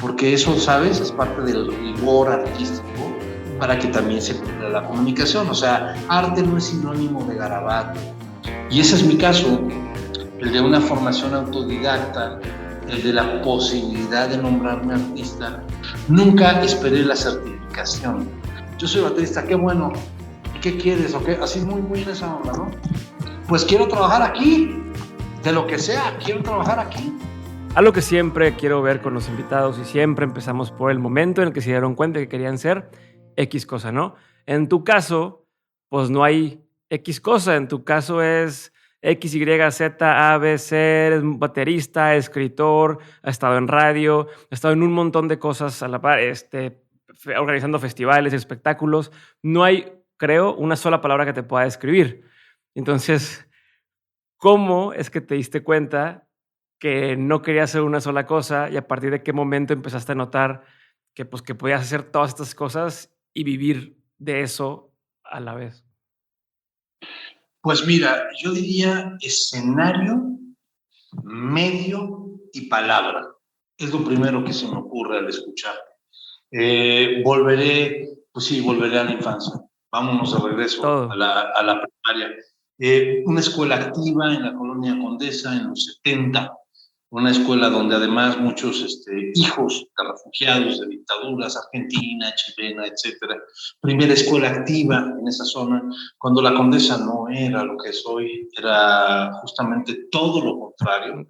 porque eso, ¿sabes? Es parte del rigor artístico para que también se cumpla la comunicación. O sea, arte no es sinónimo de garabato. Y ese es mi caso, el de una formación autodidacta, el de la posibilidad de nombrarme artista. Nunca esperé la certificación. Yo soy baterista, qué bueno. ¿Qué quieres? ¿O qué? Así muy en esa onda, ¿no? Pues quiero trabajar aquí, de lo que sea, quiero trabajar aquí. Algo que siempre quiero ver con los invitados y siempre empezamos por el momento en el que se dieron cuenta que querían ser X cosa, ¿no? En tu caso, pues no hay X cosa, en tu caso es X, Y, Z, A, B, C, eres baterista, escritor, has estado en radio, has estado en un montón de cosas a la par, organizando festivales, espectáculos. No hay, creo, una sola palabra que te pueda describir. Entonces, ¿cómo es que te diste cuenta que no querías hacer una sola cosa y a partir de qué momento empezaste a notar que, pues, que podías hacer todas estas cosas y vivir de eso a la vez? Pues mira, yo diría escenario, medio y palabra. Es lo primero que se me ocurre al escuchar. Volveré a la infancia. Vámonos de regreso Todo. a la primaria. Una escuela activa en la colonia Condesa en los 70, una escuela donde además muchos hijos de refugiados de dictaduras, Argentina, chilena, etcétera. Primera escuela activa en esa zona, cuando la Condesa no era lo que es hoy, era justamente todo lo contrario.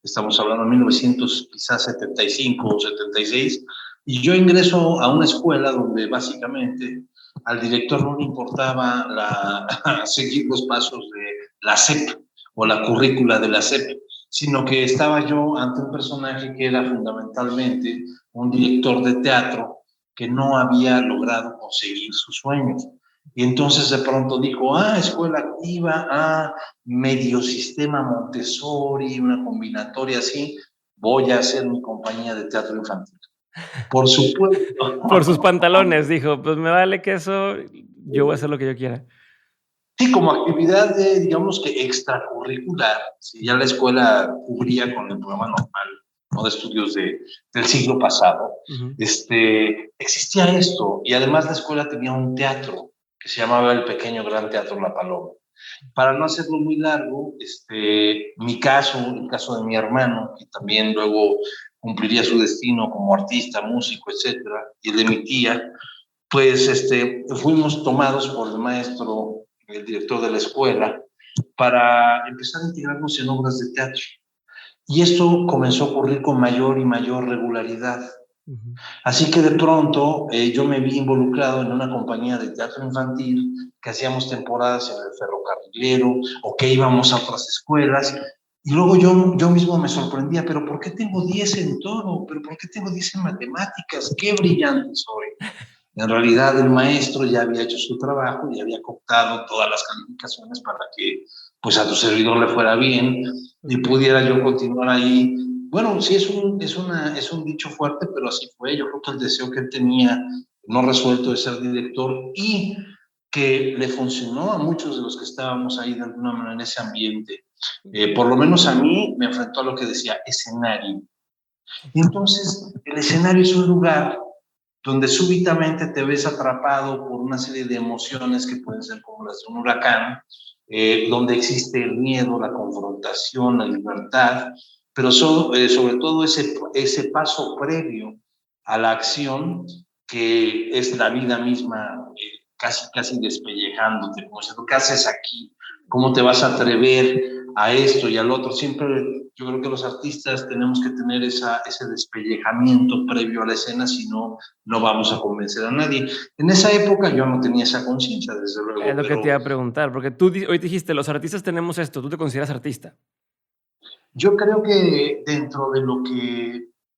Estamos hablando de 1975 o 76, y yo ingreso a una escuela donde básicamente al director no le importaba seguir los pasos de la SEP o la currícula de la SEP, sino que estaba yo ante un personaje que era fundamentalmente un director de teatro que no había logrado conseguir sus sueños. Y entonces de pronto dijo, escuela activa, medio sistema Montessori, una combinatoria así, voy a hacer mi compañía de teatro infantil. Por supuesto. Por sus pantalones, dijo, pues me vale que eso, yo voy a hacer lo que yo quiera. Sí, como actividad, digamos que extracurricular, si ya la escuela cubría con el programa normal, ¿no? De estudios del siglo pasado, Uh-huh. existía esto, y además la escuela tenía un teatro que se llamaba el Pequeño Gran Teatro La Paloma. Para no hacerlo muy largo, mi caso, el caso de mi hermano, que también luego cumpliría su destino como artista, músico, etcétera, y el de mi tía, pues fuimos tomados por el maestro, el director de la escuela, para empezar a integrarnos en obras de teatro. Y esto comenzó a ocurrir con mayor y mayor regularidad. Uh-huh. Así que de pronto yo me vi involucrado en una compañía de teatro infantil, que hacíamos temporadas en el Ferrocarrilero o que íbamos a otras escuelas. Y luego yo mismo me sorprendía, pero ¿por qué tengo 10 en todo? ¿Pero por qué tengo 10 en matemáticas? ¡Qué brillante soy! En realidad el maestro ya había hecho su trabajo y había cooptado todas las calificaciones para que pues a tu servidor le fuera bien y pudiera yo continuar ahí. Bueno, sí, es un dicho fuerte, pero así fue. Yo creo que el deseo que él tenía no resuelto de ser director y que le funcionó a muchos de los que estábamos ahí de alguna manera en ese ambiente. Por lo menos a mí me enfrentó a lo que decía escenario. Y entonces el escenario es un lugar donde súbitamente te ves atrapado por una serie de emociones que pueden ser como las de un huracán, donde existe el miedo, la confrontación, la libertad, pero sobre todo ese paso previo a la acción que es la vida misma, casi despellejándote, como diciendo, ¿qué haces aquí? ¿Cómo te vas a atrever a esto y al otro? Siempre yo creo que los artistas tenemos que tener ese despellejamiento previo a la escena, si no, no vamos a convencer a nadie. En esa época yo no tenía esa conciencia, desde Es luego, lo que te pero iba a preguntar, porque tú hoy dijiste, los artistas tenemos esto, ¿tú te consideras artista? yo creo que dentro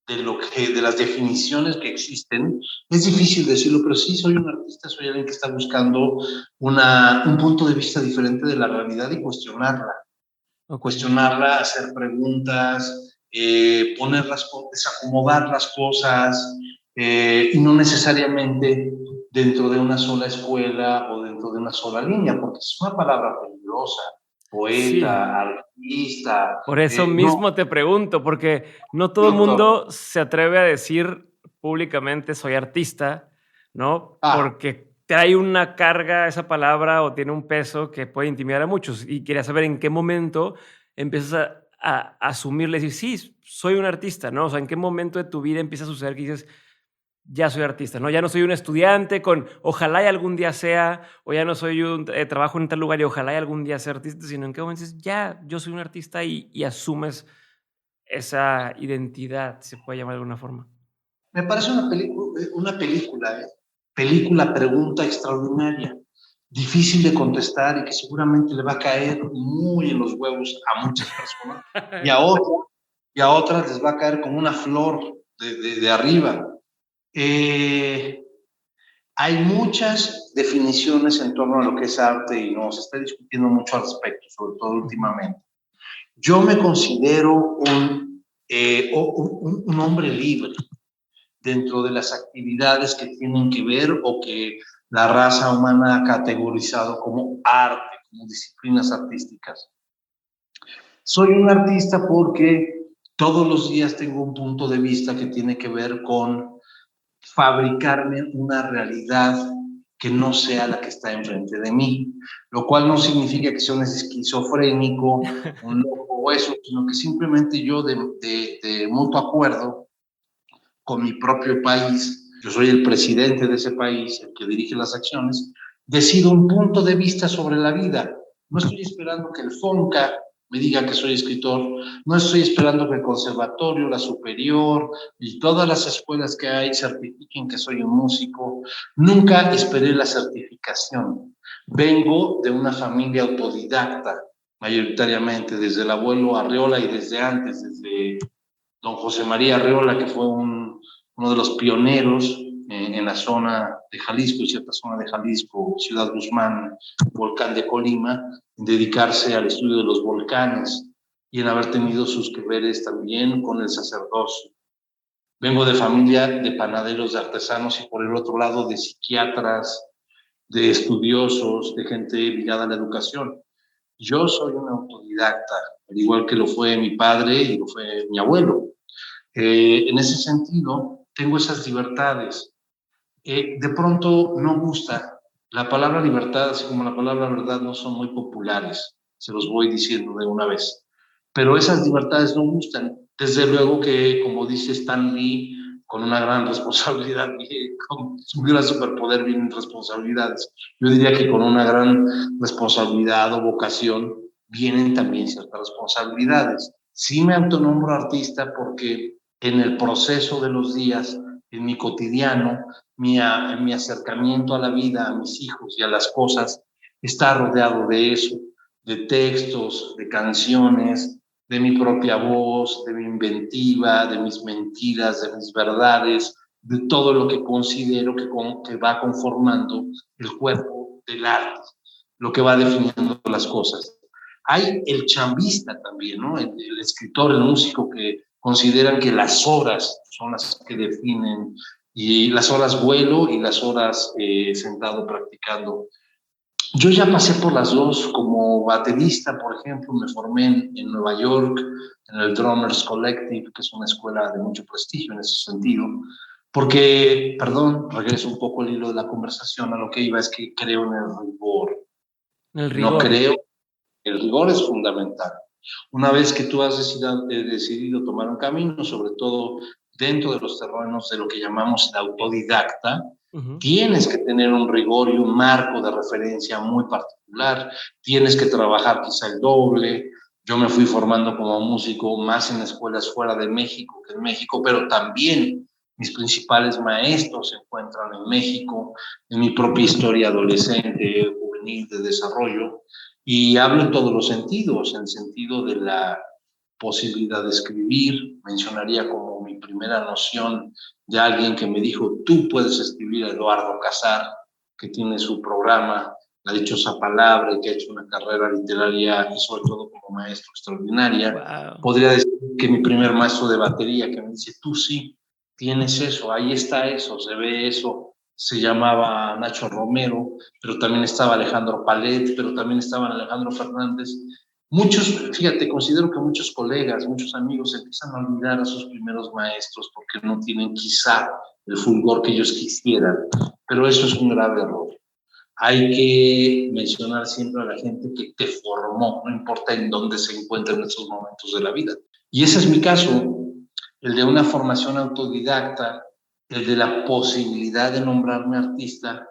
de las definiciones que existen, es difícil decirlo, pero sí soy un artista, soy alguien que está buscando un punto de vista diferente de la realidad y cuestionarla. Okay. Cuestionarla, hacer preguntas, desacomodar las cosas, y no necesariamente dentro de una sola escuela o dentro de una sola línea, porque es una palabra peligrosa. Sí, poeta, artista. por eso No, mismo te pregunto, porque no todo el doctor. mundo se atreve a decir públicamente soy artista, ¿no? Ah, Porque trae una carga esa palabra o tiene un peso que puede intimidar a muchos. Y quería saber en qué momento empiezas a asumirle, decir, sí, soy un artista, ¿no? O sea, en qué momento de tu vida empieza a suceder que dices, ya soy artista, ¿no? Ya no soy un estudiante con ojalá y algún día sea, o ya no soy un trabajo en tal lugar y ojalá y algún día sea artista, sino en qué momento dices, ya, yo soy un artista y asumes esa identidad, se puede llamar de alguna forma. me parece una película, película pregunta extraordinaria, difícil de contestar y que seguramente le va a caer muy en los huevos a muchas personas y a otras, y a otras les va a caer como una flor de arriba. Eh, Hay muchas definiciones en torno a lo que es arte y no se está discutiendo mucho al respecto, sobre todo Ujú. últimamente. Yo me considero un hombre libre dentro de las actividades que tienen que ver o que la raza humana ha categorizado como arte, como disciplinas artísticas. Soy un artista porque todos los días tengo un punto de vista que tiene que ver con fabricarme una realidad que no sea la que está enfrente de mí, lo cual no significa que sea un esquizofrénico, un loco o eso, sino que simplemente yo de mutuo acuerdo con mi propio país, yo soy el presidente de ese país, el que dirige las acciones, decido un punto de vista sobre la vida. No estoy esperando que el FONCA me diga que soy escritor, no estoy esperando que el conservatorio, la superior y todas las escuelas que hay certifiquen que soy un músico. Nunca esperé la certificación. Vengo de una familia autodidacta, mayoritariamente, desde el abuelo Arreola y desde antes, desde don José María Arreola, que fue uno de los pioneros en la zona de Jalisco, y cierta zona de Jalisco, Ciudad Guzmán, volcán de Colima, en dedicarse al estudio de los volcanes y en haber tenido sus que veres también con el sacerdocio. Vengo de familia de panaderos, de artesanos y por el otro lado de psiquiatras, de estudiosos, de gente ligada a la educación. Yo soy un autodidacta, al igual que lo fue mi padre y lo fue mi abuelo. En ese sentido, tengo esas libertades. De pronto no gusta. La palabra libertad, así como la palabra verdad, no son muy populares. Se los voy diciendo de una vez. Pero esas libertades no gustan. Desde luego que, como dice Stan Lee, con una gran responsabilidad, con un gran superpoder vienen responsabilidades. Yo diría que con una gran responsabilidad o vocación vienen también ciertas responsabilidades. Sí me autonombro artista porque en el proceso de los días, en mi cotidiano, mi acercamiento a la vida, a mis hijos y a las cosas, está rodeado de eso, de textos, de canciones, de mi propia voz, de mi inventiva, de mis mentiras, de mis verdades, de todo lo que considero que va conformando el cuerpo del arte, lo que va definiendo las cosas. Hay el chambista también, ¿no? El escritor, el músico que consideran que las horas son las que definen, y las horas vuelo y las horas sentado practicando. Yo ya pasé por las dos, como baterista, por ejemplo, me formé en Nueva York, en el Drummers Collective, que es una escuela de mucho prestigio en ese sentido, porque, perdón, regreso un poco al hilo de la conversación, a lo que iba es que creo en el rigor, El no rigor. creo, el rigor es fundamental. Una vez que tú has decidido tomar un camino, sobre todo dentro de los terrenos de lo que llamamos el autodidacta, Ujú. tienes que tener un rigor y un marco de referencia muy particular, tienes que trabajar quizá el doble. Yo me fui formando como músico más en escuelas fuera de México que en México, pero también mis principales maestros se encuentran en México, en mi propia historia adolescente, juvenil, de desarrollo, y hablo en todos los sentidos, en el sentido de la posibilidad de escribir, mencionaría como mi primera noción de alguien que me dijo, tú puedes escribir, a Eduardo Casar, que tiene su programa, La Dichosa Palabra, y que ha hecho una carrera literaria y sobre todo como maestro extraordinaria. Wow. Podría decir que mi primer maestro de batería, que me dice, tú sí, tienes eso, ahí está eso, se ve eso, se llamaba Nacho Romero, pero también estaba Alejandro Palet, pero también estaba Alejandro Fernández. Muchos, fíjate, considero que muchos colegas, muchos amigos empiezan a olvidar a sus primeros maestros porque no tienen quizá el fulgor que ellos quisieran, pero eso es un grave error. Hay que mencionar siempre a la gente que te formó, no importa en dónde se encuentra en esos momentos de la vida. Y ese es mi caso, el de una formación autodidacta, el de la posibilidad de nombrarme artista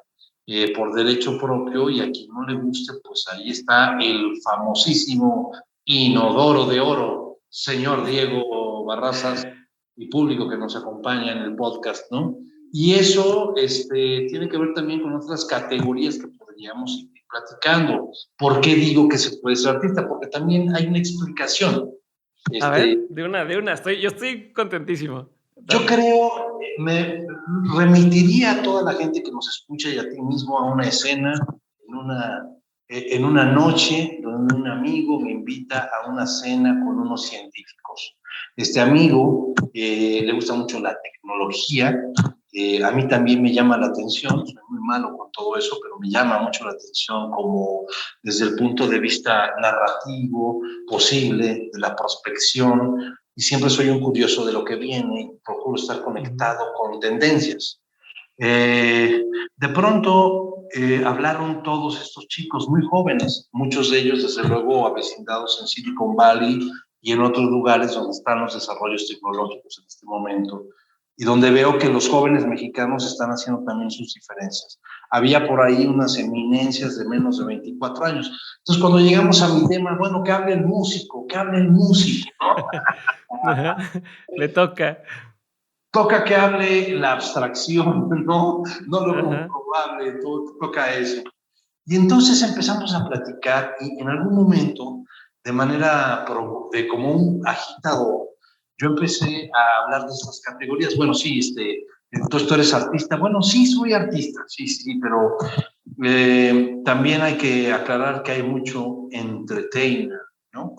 por derecho propio, y a quien no le guste, pues ahí está el famosísimo inodoro de oro, señor Diego Barrazas, y público que nos acompaña en el podcast, ¿no? Y eso tiene que ver también con otras categorías que podríamos ir platicando. ¿Por qué digo que se puede ser artista? Porque también hay una explicación. A ver, de una. Yo estoy contentísimo. Yo creo, me remitiría a toda la gente que nos escucha y a ti mismo a una escena, en una noche donde un amigo me invita a una cena con unos científicos. Este amigo le gusta mucho la tecnología, a mí también me llama la atención, soy muy malo con todo eso, pero me llama mucho la atención como desde el punto de vista narrativo, posible, de la prospección, y siempre soy un curioso de lo que viene y procuro estar conectado con tendencias. De pronto hablaron todos estos chicos muy jóvenes, muchos de ellos desde luego avecindados en Silicon Valley y en otros lugares donde están los desarrollos tecnológicos en este momento, y donde veo que los jóvenes mexicanos están haciendo también sus diferencias. Había por ahí unas eminencias de menos de 24 años. Entonces, cuando llegamos a mi tema, bueno, que hable el músico, que hable el músico, ¿no? Le toca. Toca que hable la abstracción, ¿no? No lo comprobable, toca eso. Y entonces empezamos a platicar y en algún momento, de manera como un agitador, yo empecé a hablar de estas categorías. Bueno, sí, entonces tú eres artista. Bueno, sí, soy artista, sí, pero también hay que aclarar que hay mucho entertainer, ¿no?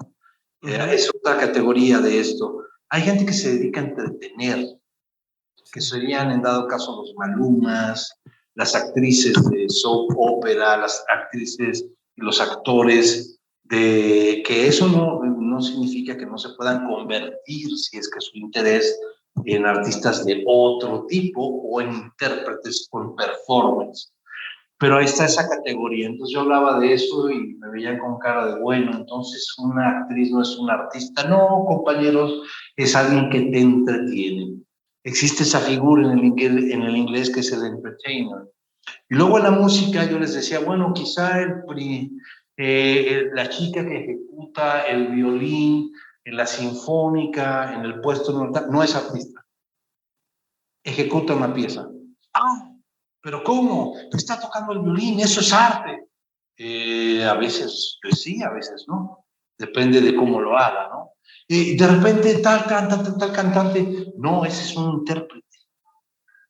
Es otra categoría de esto. Hay gente que se dedica a entretener, que serían en dado caso los Malumas, las actrices de soap opera, las actrices y los actores, que eso no significa que no se puedan convertir, si es que su interés, en artistas de otro tipo o en intérpretes con performance. Pero ahí está esa categoría. Entonces yo hablaba de eso y me veían con cara de, bueno, entonces una actriz no es una artista. No, compañeros, es alguien que te entretiene. Existe esa figura en el inglés que es el entertainer. Y luego en la música yo les decía, bueno, quizá la chica que ejecuta el violín en la sinfónica, en el puesto no es artista. Ejecuta una pieza. Ah, pero ¿cómo? Está tocando el violín, eso es arte. A veces pues sí, a veces no. Depende de cómo lo haga, ¿no? De repente tal cantante, no, ese es un intérprete.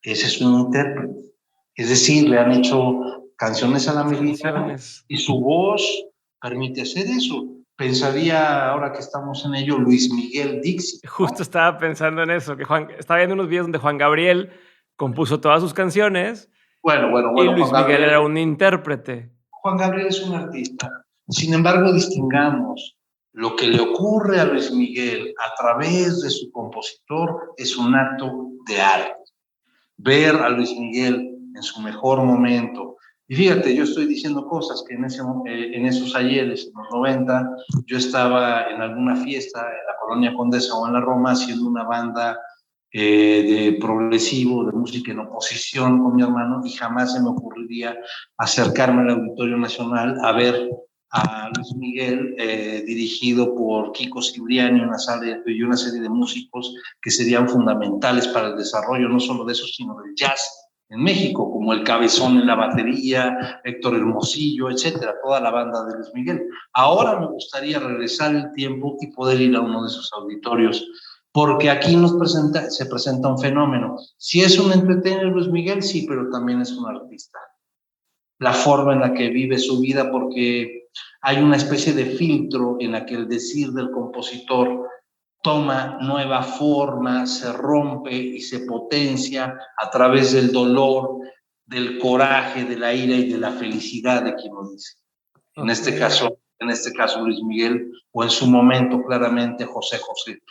Ese es un intérprete. Es decir, le han hecho canciones a la medida y su voz permite hacer eso. Pensaría, ahora que estamos en ello, Luis Miguel Dixit, ¿no? Justo estaba pensando en eso, que estaba viendo unos videos donde Juan Gabriel compuso todas sus canciones. Bueno, y Luis Miguel era un intérprete. Juan Gabriel es un artista. Sin embargo, distingamos lo que le ocurre a Luis Miguel a través de su compositor es un acto de arte. Ver a Luis Miguel en su mejor momento. Y fíjate, yo estoy diciendo cosas que en esos ayeres, en los 90, yo estaba en alguna fiesta en la Colonia Condesa o en la Roma haciendo una banda de progresivo, de música en oposición con mi hermano, y jamás se me ocurriría acercarme al Auditorio Nacional a ver a Luis Miguel dirigido por Kiko Cibriani y una serie de músicos que serían fundamentales para el desarrollo no solo de eso, sino del jazz en México, como el Cabezón en la batería, Héctor Hermosillo, etcétera, toda la banda de Luis Miguel. Ahora me gustaría regresar el tiempo y poder ir a uno de esos auditorios, porque aquí se presenta un fenómeno. Si es un entertainer Luis Miguel, sí, pero también es un artista. La forma en la que vive su vida, porque hay una especie de filtro en la que el decir del compositor toma nueva forma, se rompe y se potencia a través del dolor del coraje, de la ira y de la felicidad de quien lo dice. En este caso Luis Miguel, o en su momento claramente José José,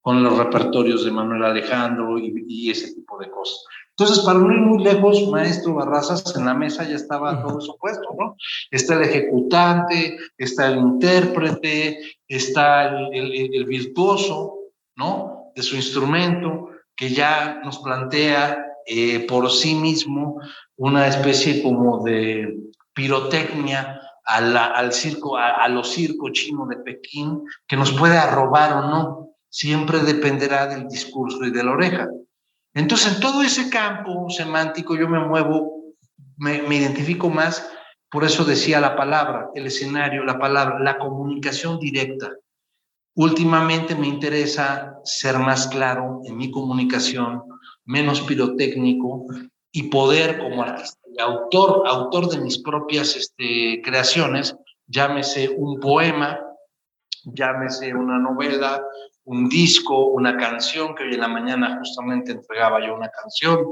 con los repertorios de Manuel Alejandro y ese tipo de cosas. Entonces, para no ir muy lejos, maestro Barrazas, en la mesa ya estaba todo eso puesto, ¿no? Está el ejecutante, está el intérprete, está el virtuoso, ¿no? De su instrumento, que ya nos plantea por sí mismo una especie como de pirotecnia al circo, a los circos chinos de Pekín, que nos puede arrobar o no. Siempre dependerá del discurso y de la oreja. Entonces, en todo ese campo semántico yo me muevo, me identifico más, por eso decía la palabra, el escenario, la palabra, la comunicación directa. Últimamente me interesa ser más claro en mi comunicación, menos pirotécnico y poder como artista y autor de mis propias creaciones, llámese un poema, llámese una novela, un disco, una canción, que hoy en la mañana justamente entregaba yo una canción,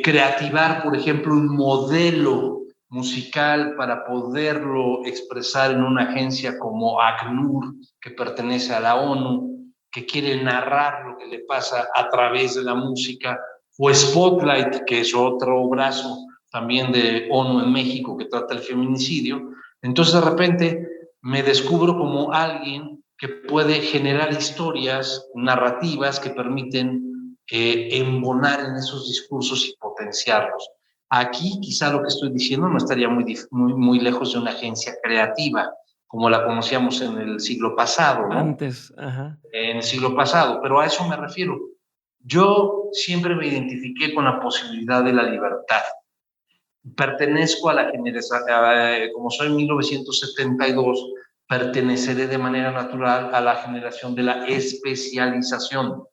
creativar, por ejemplo, un modelo musical para poderlo expresar en una agencia como ACNUR, que pertenece a la ONU, que quiere narrar lo que le pasa a través de la música, o Spotlight, que es otro brazo también de ONU en México que trata el feminicidio. Entonces, de repente, me descubro como alguien que puede generar historias narrativas que permiten embonar en esos discursos y potenciarlos. Aquí quizá lo que estoy diciendo no estaría muy lejos de una agencia creativa, como la conocíamos en el siglo pasado, ¿no? Antes, ajá. En el siglo pasado, pero a eso me refiero. Yo siempre me identifiqué con la posibilidad de la libertad. Pertenezco a la generación, como soy 1972, perteneceré de manera natural a la generación de la especialización.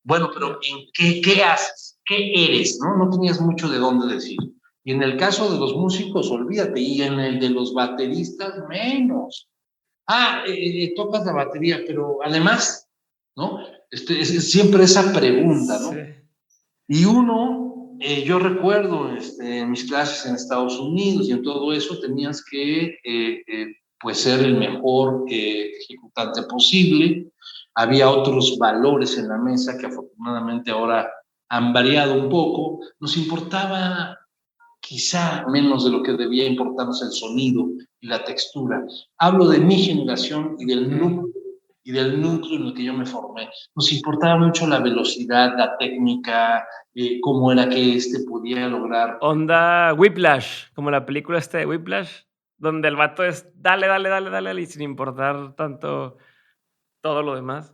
Bueno, pero ¿en qué haces? ¿Qué eres? ¿No? No tenías mucho de dónde decir. Y en el caso de los músicos, olvídate, y en el de los bateristas, menos. Tocas la batería, pero además, ¿no? Es siempre esa pregunta, ¿no? Sí. Y uno, yo recuerdo en mis clases en Estados Unidos y en todo eso, tenías que pues ser el mejor ejecutante posible. Había otros valores en la mesa que afortunadamente ahora han variado un poco. Nos importaba quizá menos de lo que debía importarnos el sonido y la textura. Hablo de mi generación y del núcleo en el que yo me formé. Nos importaba mucho la velocidad, la técnica, cómo era que podía lograr. Onda Whiplash, como la película de Whiplash, donde el vato es dale, dale, dale, dale, y sin importar tanto todo lo demás.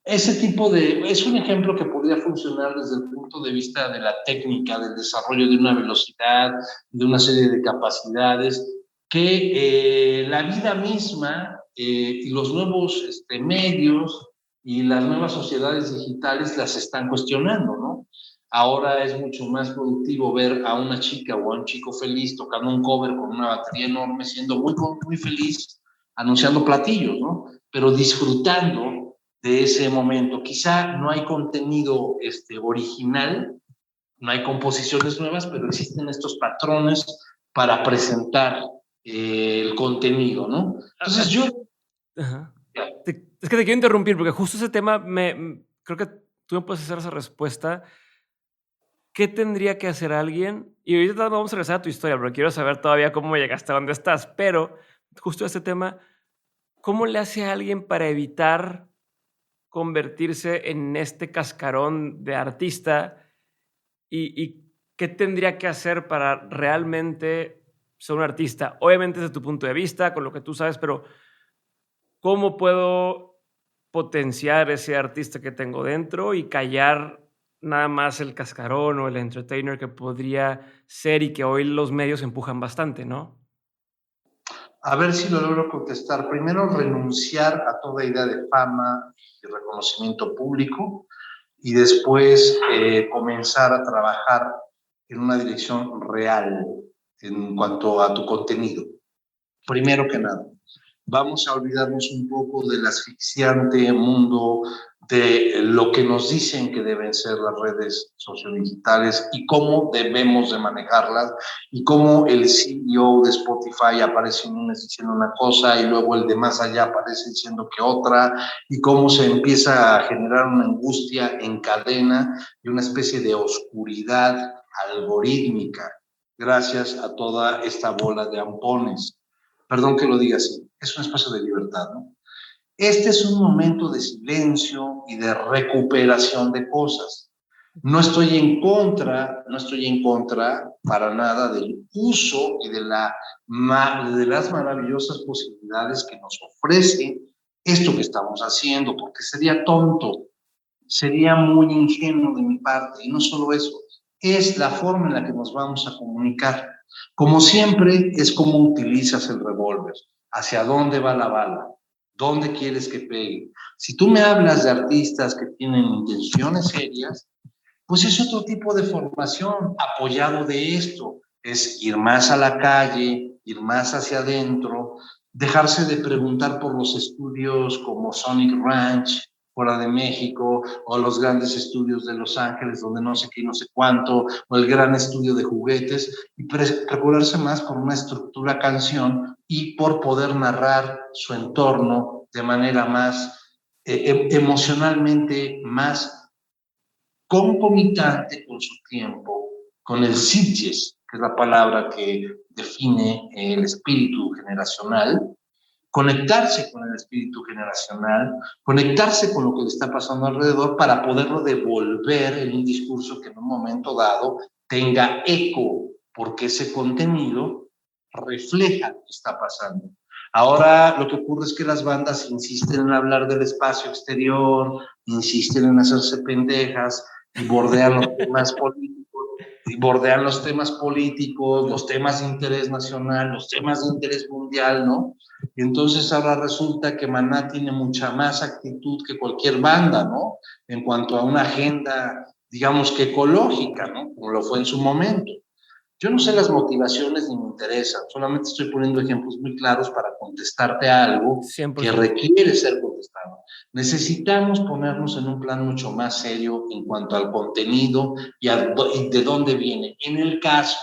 Es un ejemplo que podría funcionar desde el punto de vista de la técnica, del desarrollo de una velocidad, de una serie de capacidades que la vida misma y los nuevos medios y las nuevas sociedades digitales las están cuestionando, ¿no? Ahora es mucho más productivo ver a una chica o a un chico feliz tocando un cover con una batería enorme, siendo muy feliz, anunciando platillos, ¿no? Pero disfrutando de ese momento. Quizá no hay contenido original, no hay composiciones nuevas, pero existen estos patrones para presentar el contenido, ¿no? Entonces yo... Ajá. Es que te quiero interrumpir, porque justo ese tema, creo que tú me puedes hacer esa respuesta. ¿Qué tendría que hacer alguien? Y ahorita vamos a regresar a tu historia, porque quiero saber todavía cómo llegaste a donde estás, pero justo ese tema, ¿cómo le hace a alguien para evitar convertirse en este cascarón de artista? ¿Y qué tendría que hacer para realmente ser un artista? Obviamente desde tu punto de vista, con lo que tú sabes, pero ¿cómo puedo potenciar ese artista que tengo dentro y callar nada más el cascarón o el entertainer que podría ser y que hoy los medios empujan bastante, ¿no? A ver si lo logro contestar. Primero, renunciar a toda idea de fama y reconocimiento público, y después comenzar a trabajar en una dirección real en cuanto a tu contenido. Primero que nada, vamos a olvidarnos un poco del asfixiante mundo de lo que nos dicen que deben ser las redes sociodigitales y cómo debemos de manejarlas, y cómo el CEO de Spotify aparece un lunes diciendo una cosa y luego el de más allá aparece diciendo que otra, y cómo se empieza a generar una angustia en cadena y una especie de oscuridad algorítmica gracias a toda esta bola de ampones. Perdón que lo diga así, es un espacio de libertad, ¿no? Este es un momento de silencio y de recuperación de cosas. No estoy en contra para nada del uso y de las maravillosas posibilidades que nos ofrece esto que estamos haciendo, porque sería tonto, sería muy ingenuo de mi parte, y no solo eso, es la forma en la que nos vamos a comunicar. Como siempre, es cómo utilizas el revólver, hacia dónde va la bala, dónde quieres que pegue. Si tú me hablas de artistas que tienen intenciones serias, pues es otro tipo de formación apoyado de esto, es ir más a la calle, ir más hacia adentro, dejarse de preguntar por los estudios como Sonic Ranch, fuera de México, o los grandes estudios de Los Ángeles, donde no sé qué, no sé cuánto, o el gran estudio de juguetes, y preocuparse más por una estructura canción y por poder narrar su entorno de manera más emocionalmente más concomitante con su tiempo, con el sitges, que es la palabra que define el espíritu generacional, conectarse con el espíritu generacional, conectarse con lo que le está pasando alrededor para poderlo devolver en un discurso que en un momento dado tenga eco, porque ese contenido refleja lo que está pasando. Ahora lo que ocurre es que las bandas insisten en hablar del espacio exterior, insisten en hacerse pendejas y bordean los temas políticos, los temas de interés nacional, los temas de interés mundial, ¿no? Y entonces ahora resulta que Maná tiene mucha más actitud que cualquier banda, ¿no? En cuanto a una agenda, digamos que ecológica, ¿no? Como lo fue en su momento. Yo no sé las motivaciones ni me interesan, solamente estoy poniendo ejemplos muy claros para contestarte a algo que 100%. requiere ser contestado. Necesitamos ponernos en un plan mucho más serio en cuanto al contenido y de dónde viene. En el caso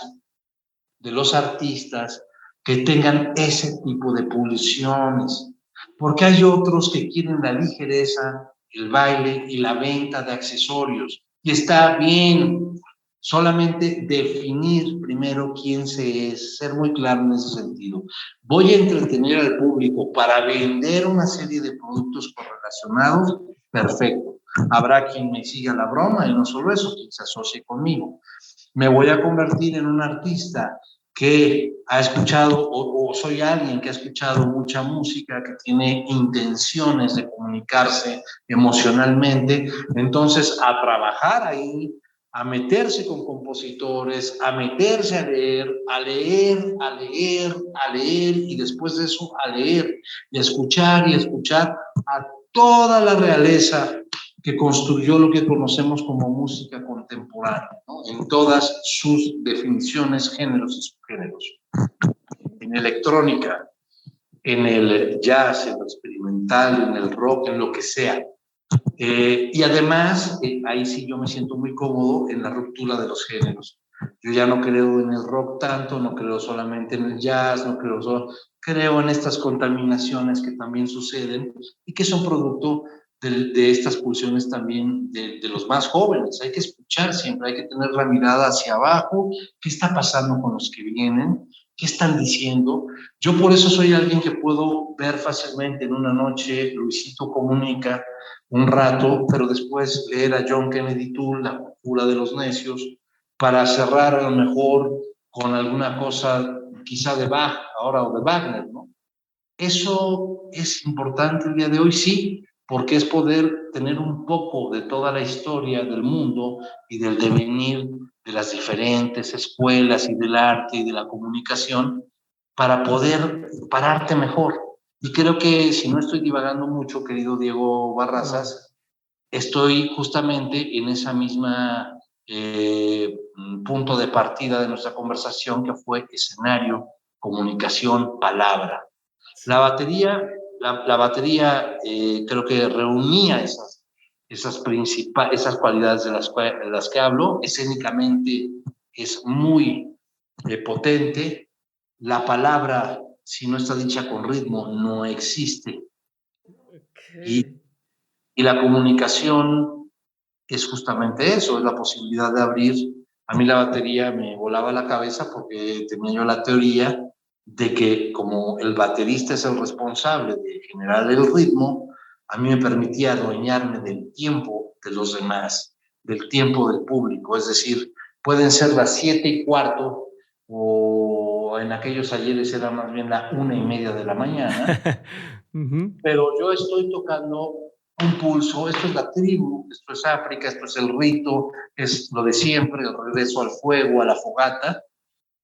de los artistas que tengan ese tipo de pulsiones, porque hay otros que quieren la ligereza, el baile y la venta de accesorios. Y está bien, solamente definir primero quién se es, ser muy claro en ese sentido. Voy a entretener al público para vender una serie de productos correlacionados, perfecto. Habrá quien me siga la broma y no solo eso, quien se asocie conmigo. Me voy a convertir en un artista que ha escuchado o soy alguien que ha escuchado mucha música, que tiene intenciones de comunicarse emocionalmente, entonces a trabajar ahí, a meterse con compositores, a meterse a leer, a leer, a leer, a leer y después de eso a leer y a escuchar a toda la realeza que construyó lo que conocemos como música contemporánea, ¿no? En todas sus definiciones, géneros y subgéneros. En electrónica, en el jazz, en lo experimental, en el rock, en lo que sea. Y además, ahí sí yo me siento muy cómodo en la ruptura de los géneros. Yo ya no creo en el rock tanto, no creo solamente en el jazz, no creo solo, creo en estas contaminaciones que también suceden y que son producto de estas pulsiones también de los más jóvenes. Hay que escuchar siempre, hay que tener la mirada hacia abajo, qué está pasando con los que vienen, qué están diciendo. Yo por eso soy alguien que puedo ver fácilmente en una noche Luisito Comunica un rato, pero después leer a John Kennedy Toole, La Conjura de los Necios, para cerrar a lo mejor con alguna cosa quizá de Bach ahora o de Wagner, ¿no? Eso es importante el día de hoy, sí, porque es poder tener un poco de toda la historia del mundo y del devenir de las diferentes escuelas y del arte y de la comunicación para poder pararte mejor. Y creo que si no estoy divagando mucho, querido Diego Barrazas, estoy justamente en esa misma punto de partida de nuestra conversación que fue escenario, comunicación, palabra. La batería, la batería creo que reunía esas cualidades de las que hablo. Escénicamente es muy potente. La palabra, si no está dicha con ritmo, no existe. Y, Ok. y la comunicación es justamente eso, es la posibilidad de abrir. A mí la batería me volaba la cabeza porque tenía yo la teoría de que como el baterista es el responsable de generar el ritmo, a mí me permitía adueñarme del tiempo de los demás, del tiempo del público. Es decir, pueden ser las 7:15 o en aquellos ayeres era más bien la 1:30 de la mañana, Ujú. pero yo estoy tocando un pulso. Esto es la tribu, esto es África, esto es el rito, es lo de siempre, el regreso al fuego, a la fogata,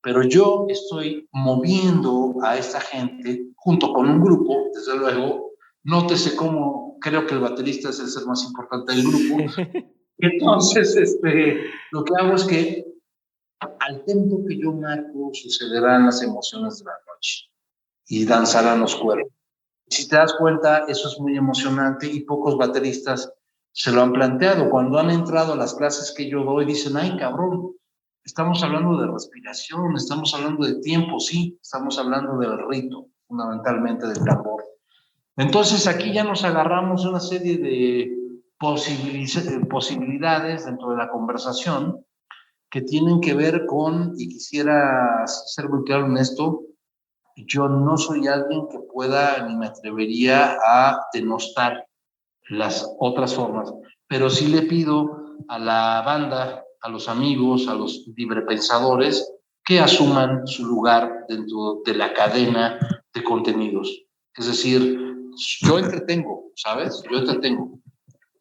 pero yo estoy moviendo a esta gente junto con un grupo, desde luego. Nótese cómo creo que el baterista es el ser más importante del grupo. Sí. Entonces, lo que hago es que al tempo que yo marco sucederán las emociones de la noche y danzarán los cuerpos. Si te das cuenta, eso es muy emocionante y pocos bateristas se lo han planteado. Cuando han entrado a las clases que yo doy, dicen, ay, cabrón, estamos hablando de respiración, estamos hablando de tiempo, sí, estamos hablando del rito, fundamentalmente del tambor. Entonces aquí ya nos agarramos de una serie de posibilidades dentro de la conversación que tienen que ver con, y quisiera ser muy claro en esto, yo no soy alguien que pueda ni me atrevería a denostar las otras formas, pero sí le pido a la banda, a los amigos, a los librepensadores, que asuman su lugar dentro de la cadena de contenidos. Es decir, yo entretengo, ¿sabes? Yo entretengo.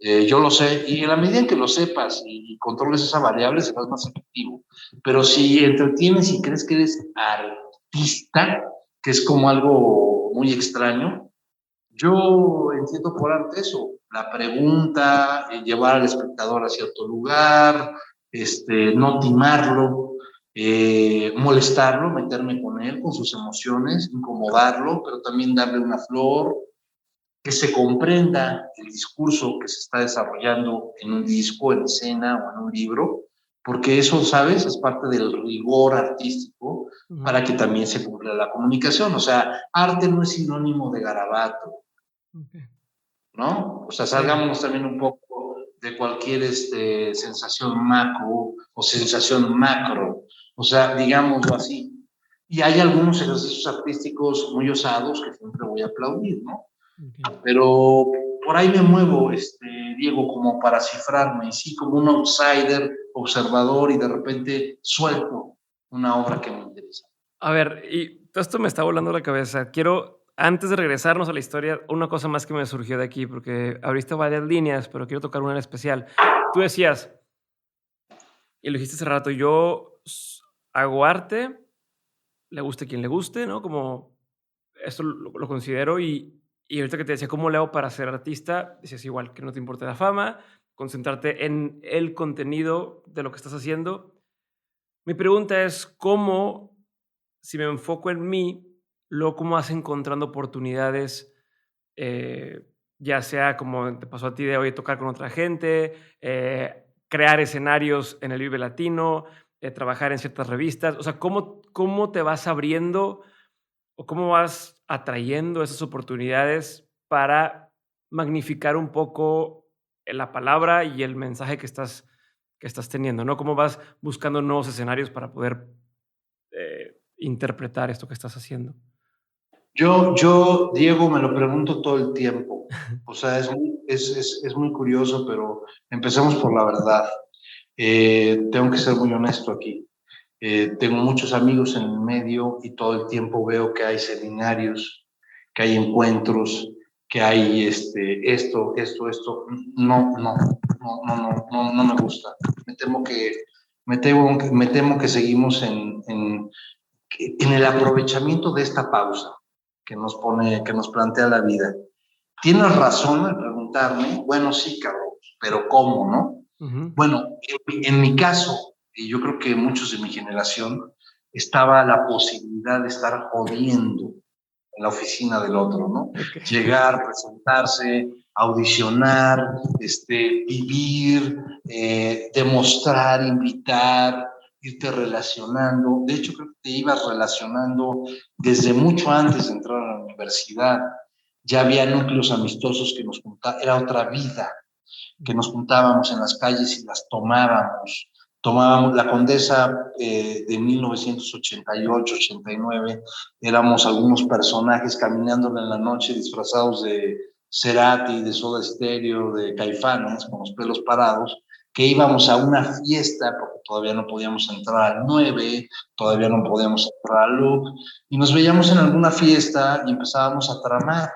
Yo lo sé, y en la medida en que lo sepas y controles esa variable, serás más efectivo. Pero si entretienes y crees que eres artista, que es como algo muy extraño, yo entiendo por arte eso, la pregunta, llevar al espectador a cierto lugar, no timarlo, molestarlo, meterme con él, con sus emociones, incomodarlo, pero también darle una flor, que se comprenda el discurso que se está desarrollando en un disco, en escena o en un libro, porque eso, ¿sabes? Es parte del rigor artístico para que también se cumpla la comunicación. O sea, arte no es sinónimo de garabato, Okay. ¿no? O sea, Sí. salgámonos también un poco de cualquier sensación macro o sensación macro. O sea, digámoslo así. Y hay algunos ejercicios artísticos muy osados que siempre voy a aplaudir, ¿no? Okay. Pero por ahí me muevo, Diego, como para cifrarme, y sí, como un outsider, observador, y de repente suelto una obra que me interesa. A ver, y todo esto me está volando la cabeza. Quiero, antes de regresarnos a la historia, una cosa más que me surgió de aquí, porque abriste varias líneas, pero quiero tocar una en especial. Tú decías, y lo dijiste hace rato, yo hago arte, le guste quien le guste, ¿no? Como esto lo considero y ahorita que te decía, ¿cómo le hago para ser artista? Dices igual, que no te importe la fama, concentrarte en el contenido de lo que estás haciendo. Mi pregunta es, ¿cómo, si me enfoco en mí, luego cómo vas encontrando oportunidades, eh, ya sea como te pasó a ti de hoy, tocar con otra gente, crear escenarios en el Vive Latino, trabajar en ciertas revistas? O sea, ¿cómo te vas abriendo o cómo vas atrayendo esas oportunidades para magnificar un poco la palabra y el mensaje que estás teniendo, ¿no? ¿Cómo vas buscando nuevos escenarios para poder interpretar esto que estás haciendo? Diego, me lo pregunto todo el tiempo. O sea, es muy curioso, pero empecemos por la verdad. Tengo que ser muy honesto aquí. Tengo muchos amigos en el medio y todo el tiempo veo que hay seminarios, que hay encuentros, que hay esto. No me gusta. Me temo que seguimos en el aprovechamiento de esta pausa que nos plantea la vida. Tienes razón al preguntarme, bueno, sí, cabrón, pero ¿cómo, no? Ujú. Bueno, en mi caso, y yo creo que muchos de mi generación, estaba la posibilidad de estar jodiendo en la oficina del otro, ¿no? Ok. Llegar, presentarse. audicionar, vivir, demostrar, invitar, irte relacionando. De hecho, creo que te ibas relacionando desde mucho antes de entrar a la universidad. Ya había núcleos amistosos que nos juntaban, era otra vida, que nos juntábamos en las calles y las tomábamos. Tomábamos la Condesa de 1988-89, éramos algunos personajes caminando en la noche disfrazados de Cerati, de Soda Stereo, de Caifanes, con los pelos parados, que íbamos a una fiesta, porque todavía no podíamos entrar al 9, todavía no podíamos entrar al Look, y nos veíamos en alguna fiesta y empezábamos a tramar.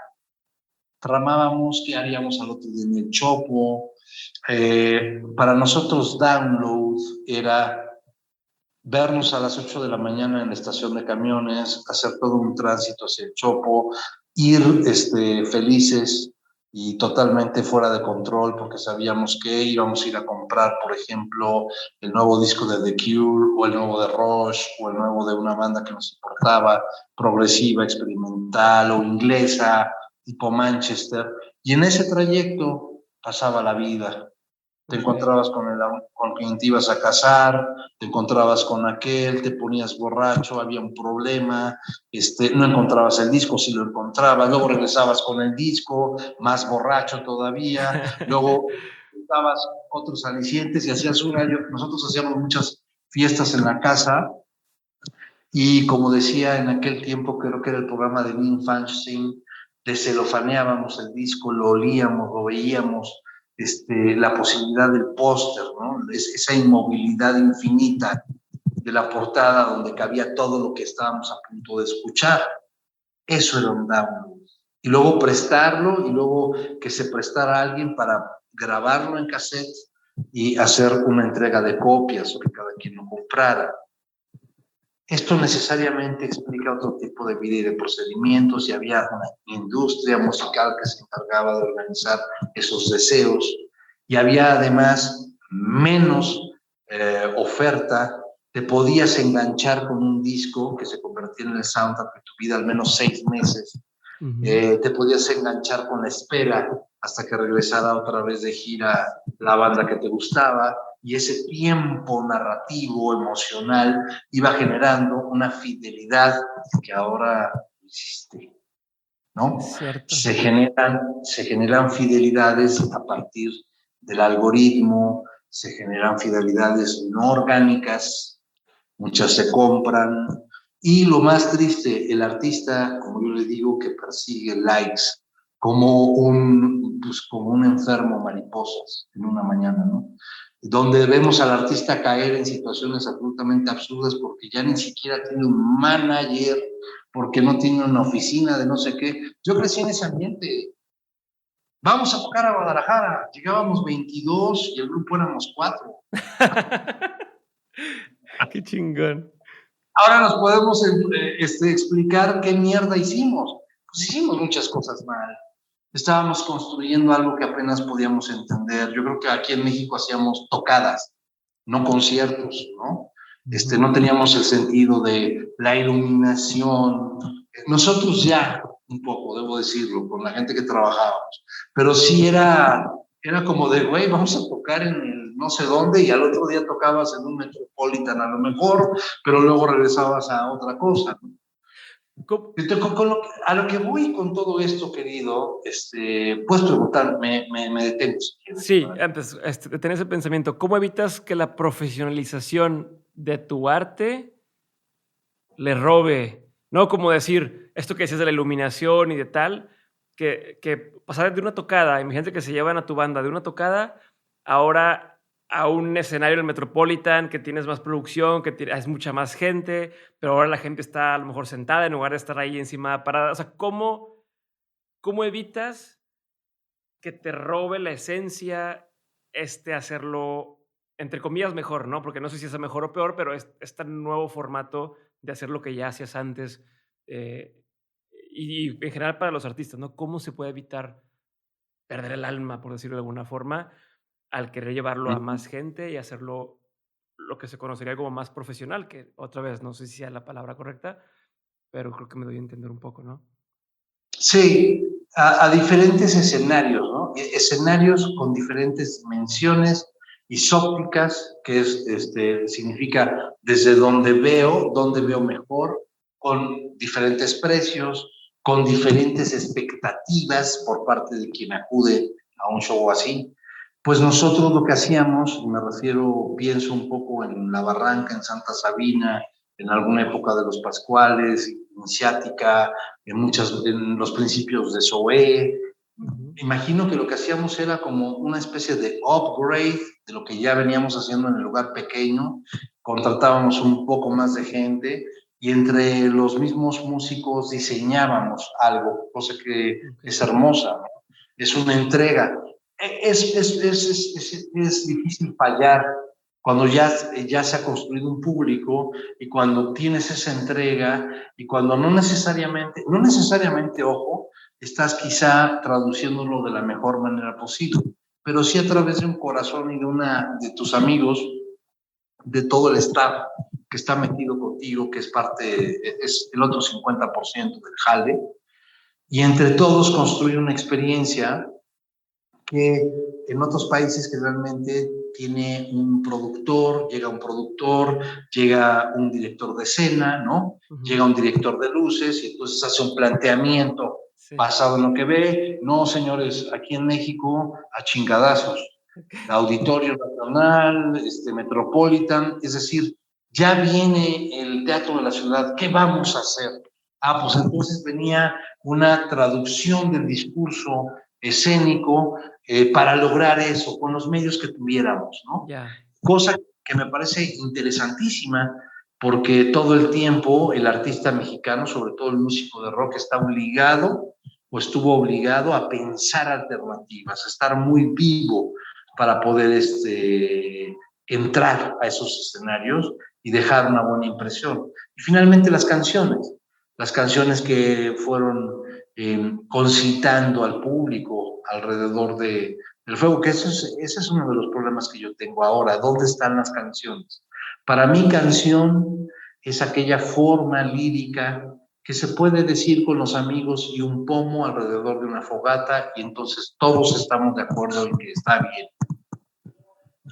Tramábamos qué haríamos al otro día en el Chopo. Para nosotros download era vernos a las 8 de la mañana en la estación de camiones, hacer todo un tránsito hacia el Chopo, ir felices y totalmente fuera de control porque sabíamos que íbamos a ir a comprar, por ejemplo, el nuevo disco de The Cure o el nuevo de Rush o el nuevo de una banda que nos importaba, progresiva, experimental o inglesa, tipo Manchester. Y en ese trayecto pasaba la vida. Te encontrabas con quien te ibas a casar, te encontrabas con aquel, te ponías borracho, había un problema, no encontrabas el disco, si lo encontrabas, luego regresabas con el disco, más borracho todavía, luego estabas otros alicientes y hacías nosotros hacíamos muchas fiestas en la casa y como decía en aquel tiempo, creo que era el programa de Nin Fanching, descelofaneábamos el disco, lo olíamos, lo veíamos, la posibilidad del póster, ¿no? Esa inmovilidad infinita de la portada donde cabía todo lo que estábamos a punto de escuchar. Eso era un download. Y luego prestarlo y luego que se prestara a alguien para grabarlo en cassette y hacer una entrega de copias o que cada quien lo comprara. Esto necesariamente explica otro tipo de vida y de procedimientos y había una industria musical que se encargaba de organizar esos deseos y había además menos oferta. Te podías enganchar con un disco que se convertía en el soundtrack de tu vida al menos 6 meses. Te podías enganchar con la espera hasta que regresara otra vez de gira la banda que te gustaba y ese tiempo narrativo, emocional, iba generando una fidelidad que ahora no existe, ¿no? Cierto. Se generan fidelidades a partir del algoritmo, se generan fidelidades no orgánicas, muchas se compran, y lo más triste, el artista, como yo le digo, que persigue likes, como un enfermo mariposas en una mañana, ¿no? Donde vemos al artista caer en situaciones absolutamente absurdas porque ya ni siquiera tiene un manager, porque no tiene una oficina de no sé qué. Yo crecí en ese ambiente. Vamos a tocar a Guadalajara. Llegábamos 22 y el grupo éramos 4. Qué chingón. Ahora nos podemos explicar qué mierda hicimos. Pues hicimos muchas cosas mal. Estábamos construyendo algo que apenas podíamos entender. Yo creo que aquí en México hacíamos tocadas, no conciertos, ¿no? No teníamos el sentido de la iluminación. Nosotros ya, un poco, debo decirlo, con la gente que trabajábamos, pero sí era como de, güey, vamos a tocar en el no sé dónde y al otro día tocabas en un Metropolitan a lo mejor, pero luego regresabas a otra cosa, ¿no? A lo que voy con todo esto, querido, puedes preguntar, me detengo si quieres. Sí, antes de tener ese pensamiento, ¿cómo evitas que la profesionalización de tu arte le robe? No como decir esto que decías de la iluminación y de tal, que pasar de una tocada, imagínate que se llevan a tu banda de una tocada, ahora a un escenario en el Metropolitan, que tienes más producción, que es mucha más gente, pero ahora la gente está a lo mejor sentada en lugar de estar ahí encima parada. O sea, ¿cómo evitas que te robe la esencia hacerlo, entre comillas, mejor, ¿no? Porque no sé si es mejor o peor, pero este nuevo formato de hacer lo que ya hacías antes, eh, y en general para los artistas, ¿no? ¿Cómo se puede evitar perder el alma, por decirlo de alguna forma, al querer llevarlo a más gente y hacerlo lo que se conocería como más profesional? Que otra vez, no sé si sea la palabra correcta, pero creo que me doy a entender un poco, ¿no? Sí, a diferentes escenarios, ¿no? Escenarios con diferentes dimensiones isópticas, que es, significa desde donde veo mejor, con diferentes precios, con diferentes expectativas por parte de quien acude a un show así. Pues nosotros lo que hacíamos, y me refiero, pienso un poco en La Barranca, en Santa Sabina, en alguna época de los Pascuales, Iniciática, en los principios de SOE. Imagino que lo que hacíamos era como una especie de upgrade de lo que ya veníamos haciendo en el lugar pequeño. Contratábamos un poco más de gente y entre los mismos músicos diseñábamos algo, cosa que es hermosa, ¿no? Es una entrega. Es difícil fallar cuando ya se ha construido un público y cuando tienes esa entrega y cuando no necesariamente, ojo, estás quizá traduciéndolo de la mejor manera posible, pero sí a través de un corazón y de tus amigos, de todo el staff que está metido contigo, que es el otro 50% del jale, y entre todos construir una experiencia que en otros países que realmente tiene llega un director de escena, ¿no? Llega un director de luces y entonces hace un planteamiento basado en lo que ve. No, señores, aquí en México a chingadazos. Auditorio Nacional, Metropolitan, es decir, ya viene el Teatro de la Ciudad, ¿qué vamos a hacer? Pues entonces venía una traducción del discurso escénico para lograr eso, con los medios que tuviéramos, ¿no? Cosa que me parece interesantísima, porque todo el tiempo el artista mexicano, sobre todo el músico de rock, está obligado o estuvo obligado a pensar alternativas, a estar muy vivo para poder entrar a esos escenarios y dejar una buena impresión. Y finalmente las canciones que fueron concitando al público alrededor del fuego, que ese es uno de los problemas que yo tengo ahora. ¿Dónde están las canciones? Para mí canción es aquella forma lírica que se puede decir con los amigos y un pomo alrededor de una fogata y entonces todos estamos de acuerdo en que está bien.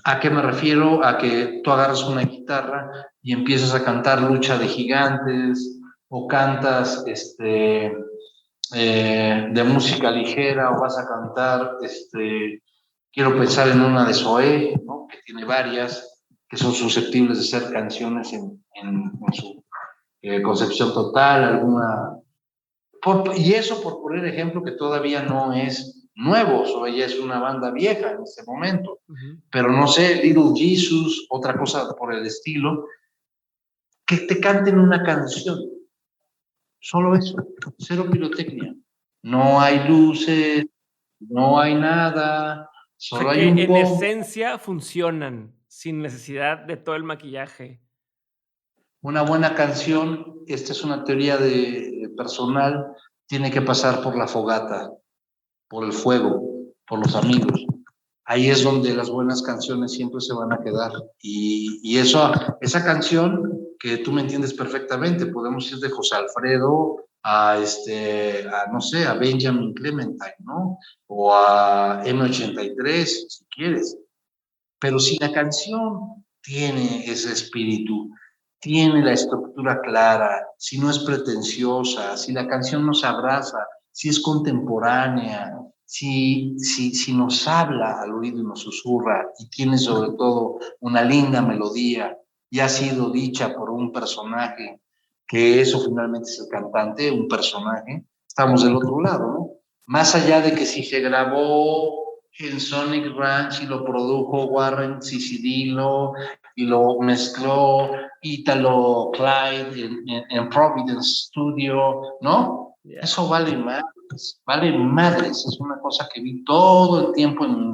¿A qué me refiero? A que tú agarras una guitarra y empiezas a cantar Lucha de Gigantes o cantas de música ligera o vas a cantar, quiero pensar en una de Zoé, ¿no? Que tiene varias, que son susceptibles de ser canciones en su concepción total, y eso por poner ejemplo que todavía no es nuevo, Zoé ya es una banda vieja en este momento, pero no sé, Little Jesus, otra cosa por el estilo, que te canten una canción. Solo eso, cero pirotecnia. No hay luces, no hay nada, solo hay un en poco. esencia funcionan sin necesidad de todo el maquillaje. Una buena canción, esta es una teoría personal, tiene que pasar por la fogata, por el fuego, por los amigos. Ahí es donde las buenas canciones siempre se van a quedar. Y esa canción, que tú me entiendes perfectamente, podemos ir de José Alfredo no sé, a Benjamin Clementine, ¿no? O a M83, si quieres. Pero si la canción tiene ese espíritu, tiene la estructura clara, si no es pretenciosa, si la canción nos abraza, si es contemporánea, si nos habla al oído y nos susurra y tiene sobre todo una linda melodía y ha sido dicha por un personaje, que eso finalmente es el cantante, un personaje, estamos del otro lado, ¿no? Más allá de que si se grabó en Sonic Ranch y lo produjo Warren Sissidilo y lo mezcló Italo Clyde en Providence Studio, ¿no? Yeah. Eso vale madres, es una cosa que vi todo el tiempo en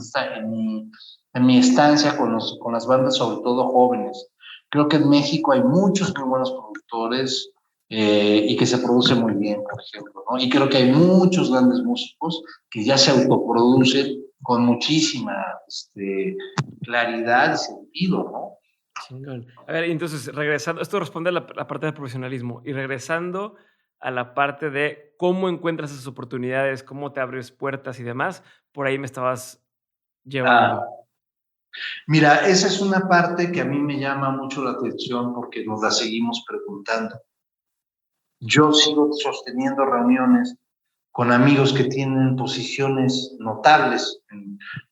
mi estancia con las bandas, sobre todo jóvenes. Creo que en México hay muchos muy buenos productores y que se produce muy bien, por ejemplo, ¿no? Y creo que hay muchos grandes músicos que ya se autoproducen con muchísima claridad y sentido, ¿no? Chingón. A ver, entonces, regresando, esto responde a la parte del profesionalismo. Y regresando a la parte de cómo encuentras esas oportunidades, cómo te abres puertas y demás, por ahí me estabas Ah, llevando. mira, esa es una parte que a mí me llama mucho la atención porque nos la seguimos preguntando. Yo sigo sosteniendo reuniones con amigos que tienen posiciones notables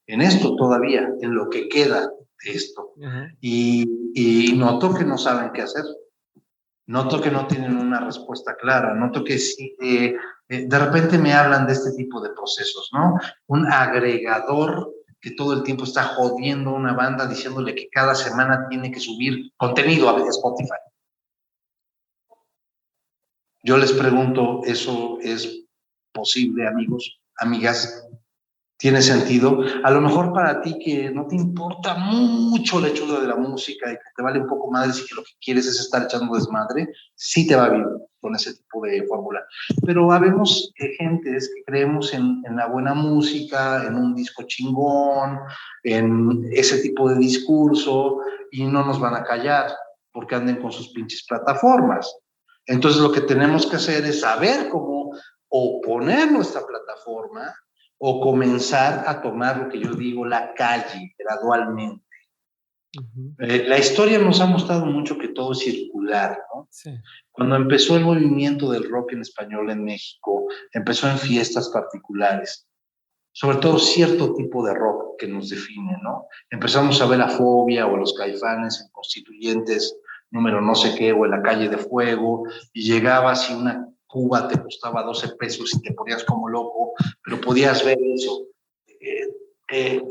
en esto todavía, en lo que queda de esto. Ujú. Y noto que no saben qué hacer. Noto que no tienen una respuesta clara. Noto que sí, de repente me hablan de este tipo de procesos, ¿no? Un agregador que todo el tiempo está jodiendo a una banda diciéndole que cada semana tiene que subir contenido a Spotify. Yo les pregunto, ¿eso es posible, amigos, amigas? ¿Tiene sentido? A lo mejor para ti que no te importa mucho la hechura de la música y que te vale un poco más y que lo que quieres es estar echando desmadre, sí te va bien con ese tipo de fórmula. Pero habemos gentes que creemos en la buena música, en un disco chingón, en ese tipo de discurso y no nos van a callar porque anden con sus pinches plataformas. Entonces lo que tenemos que hacer es saber cómo oponer nuestra plataforma o comenzar a tomar lo que yo digo, la calle, gradualmente. Ujú. La historia nos ha mostrado mucho que todo es circular, ¿no? Sí. Cuando empezó el movimiento del rock en español en México, empezó en fiestas particulares, sobre todo cierto tipo de rock que nos define, ¿no? Empezamos a ver a Fobia o a los Caifanes en Constituyentes, número no sé qué, o en la Calle de Fuego, y llegabas y una cuba te costaba 12 pesos y te ponías como loco, pero podías ver eso.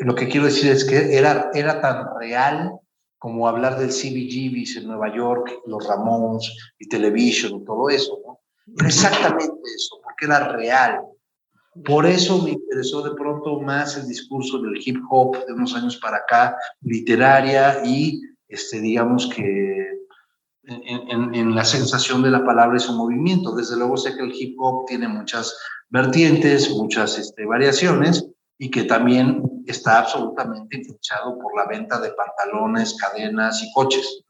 Lo que quiero decir es que era tan real como hablar del CBGBs en Nueva York, los Ramones y Television y todo eso, ¿no? Era exactamente eso, porque era real. Por eso me interesó de pronto más el discurso del hip hop de unos años para acá, literaria y, digamos que en la sensación de la palabra es un movimiento. Desde luego sé que el hip hop tiene muchas vertientes, muchas variaciones y que también está absolutamente influenciado por la venta de pantalones, cadenas y coches.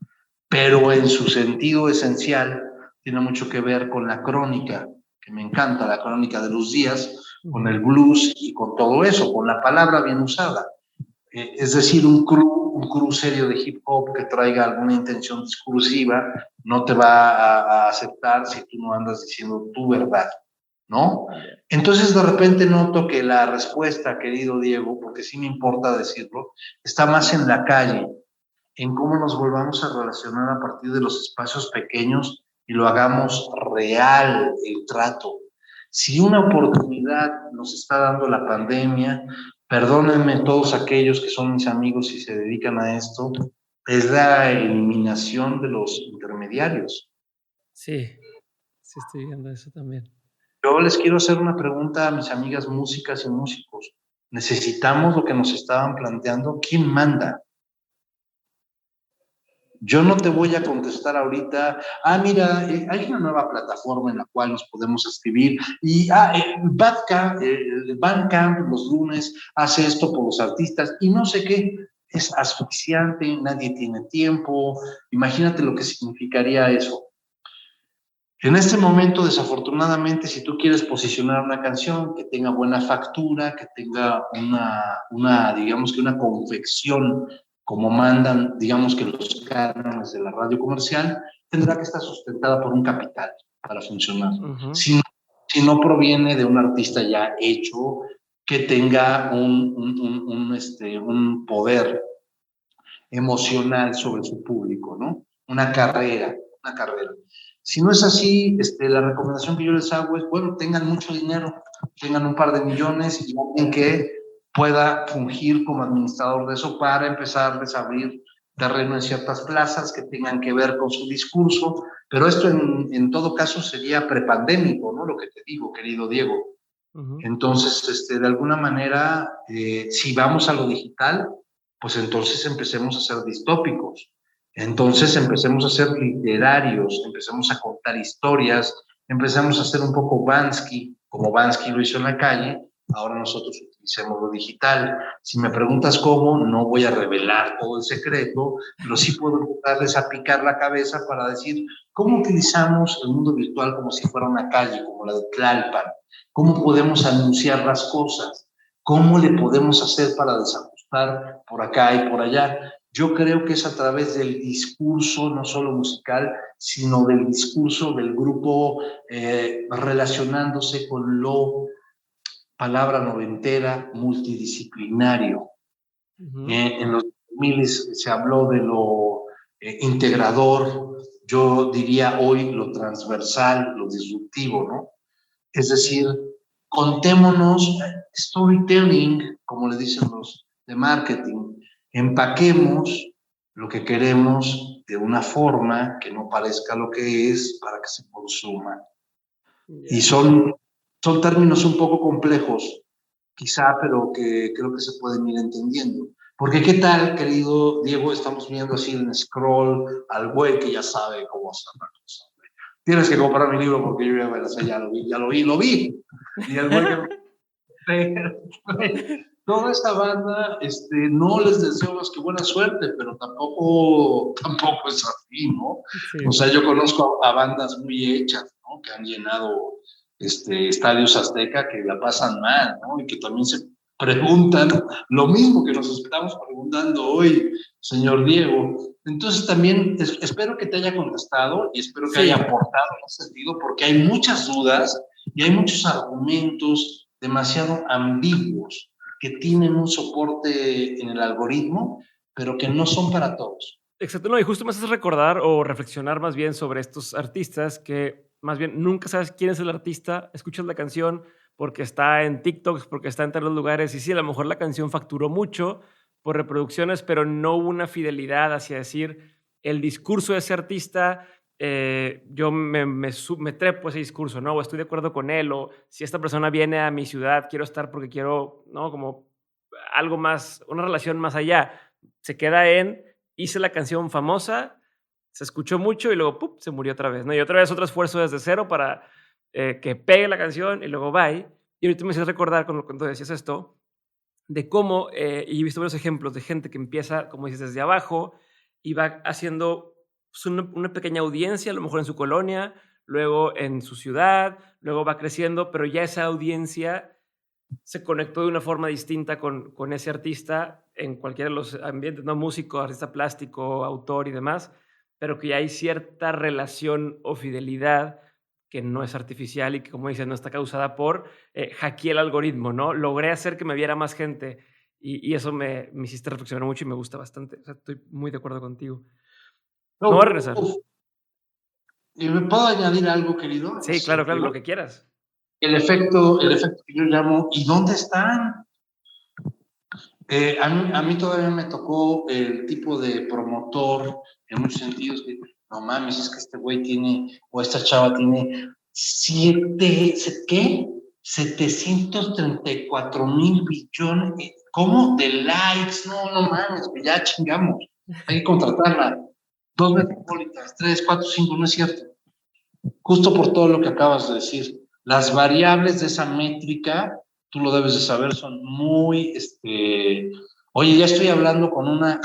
Pero en su sentido esencial tiene mucho que ver con la crónica, que me encanta, la crónica de los días, con el blues y con todo eso, con la palabra bien usada. Es decir, un crew serio de hip hop que traiga alguna intención discursiva no te va a aceptar si tú no andas diciendo tu verdad, ¿no? Entonces de repente noto que la respuesta, querido Diego, porque sí me importa decirlo, está más en la calle, en cómo nos volvamos a relacionar a partir de los espacios pequeños y lo hagamos real el trato. Si una oportunidad nos está dando la pandemia, perdónenme todos aquellos que son mis amigos y se dedican a esto, es la eliminación de los intermediarios. Sí, sí estoy viendo eso también. Yo les quiero hacer una pregunta a mis amigas músicas y músicos. ¿Necesitamos lo que nos estaban planteando? ¿Quién manda? Yo no te voy a contestar ahorita, mira, hay una nueva plataforma en la cual nos podemos escribir y, Bandcamp los lunes hace esto por los artistas y no sé qué, es asfixiante, nadie tiene tiempo, imagínate lo que significaría eso. En este momento, desafortunadamente, si tú quieres posicionar una canción que tenga buena factura, que tenga digamos que una confección como mandan, digamos que los cánones de la radio comercial, tendrá que estar sustentada por un capital para funcionar. Ujú. Si no proviene de un artista ya hecho que tenga un poder emocional sobre su público, ¿no? Una carrera. Si no es así, la recomendación que yo les hago es, bueno, tengan mucho dinero, tengan un par de millones y alguien que pueda fungir como administrador de eso para empezarles a abrir terreno en ciertas plazas que tengan que ver con su discurso, pero esto en todo caso sería prepandémico, ¿no? Lo que te digo, querido Diego. Ujú. Entonces, de alguna manera, si vamos a lo digital, pues entonces empecemos a ser distópicos. Entonces empecemos a ser literarios, empecemos a contar historias, empecemos a hacer un poco Bansky, como Bansky lo hizo en la calle, ahora nosotros utilicemos lo digital. Si me preguntas cómo, no voy a revelar todo el secreto, pero sí puedo darles a picar la cabeza para decir cómo utilizamos el mundo virtual como si fuera una calle, como la de Tlalpan, cómo podemos anunciar las cosas, cómo le podemos hacer para desajustar por acá y por allá. Yo creo que es a través del discurso, no solo musical, sino del discurso del grupo relacionándose con lo, palabra noventera, multidisciplinario. En los 2000 se habló de lo integrador, yo diría hoy lo transversal, lo disruptivo, ¿no? Es decir, contémonos storytelling, como le dicen los de marketing, empaquemos lo que queremos de una forma que no parezca lo que es para que se consuma. Y son términos un poco complejos, quizá, pero que creo que se pueden ir entendiendo. Porque qué tal, querido Diego, estamos viendo así en scroll al güey que ya sabe cómo hacer la cosa. Tienes que comprar mi libro porque yo ya lo vi. Y el güey que... Toda esta banda, no les deseo más que buena suerte, pero tampoco es así, ¿no? Sí. O sea, yo conozco a bandas muy hechas, ¿no? Que han llenado estadios Azteca que la pasan mal, ¿no? Y que también se preguntan lo mismo que nos estamos preguntando hoy, señor Diego. Entonces también espero que te haya contestado y espero que haya aportado en ese sentido, porque hay muchas dudas y hay muchos argumentos demasiado ambiguos que tienen un soporte en el algoritmo, pero que no son para todos. Exacto, no, y justo me haces recordar o reflexionar más bien sobre estos artistas que más bien nunca sabes quién es el artista, escuchas la canción porque está en TikTok, porque está en todos los lugares, y sí, a lo mejor la canción facturó mucho por reproducciones, pero no hubo una fidelidad hacia decir el discurso de ese artista, yo me trepo ese discurso, ¿no? O estoy de acuerdo con él, o si esta persona viene a mi ciudad, quiero estar porque quiero, ¿no? Como algo más, una relación más allá. Se queda en, hice la canción famosa, se escuchó mucho y luego ¡pum!, se murió otra vez, ¿no? Y otra vez otro esfuerzo desde cero para que pegue la canción y luego bye. Y ahorita me hiciste recordar cuando decías esto, de cómo, y he visto varios ejemplos de gente que empieza, como dices, desde abajo y va haciendo pues, una pequeña audiencia, a lo mejor en su colonia, luego en su ciudad, luego va creciendo, pero ya esa audiencia se conectó de una forma distinta con ese artista en cualquiera de los ambientes, no músico, artista plástico, autor y demás, pero que ya hay cierta relación o fidelidad que no es artificial y que, como dices, no está causada por hackeé el algoritmo, ¿no? Logré hacer que me viera más gente y eso me hiciste reflexionar mucho y me gusta bastante. O sea, estoy muy de acuerdo contigo. No voy a regresar. ¿Y me puedo añadir algo, querido? Sí, claro, lo que quieras. El efecto que yo llamo, ¿y dónde están? A mí todavía me tocó el tipo de promotor, en muchos sentidos, que no mames, es que este güey tiene, o esta chava tiene 734,000 billones, ¿cómo? De likes, no mames, ya chingamos, hay que contratarla. 2 metropolitas, 3, 4, 5, no es cierto. Justo por todo lo que acabas de decir. Las variables de esa métrica, tú lo debes de saber, son muy, oye, ya estoy hablando con una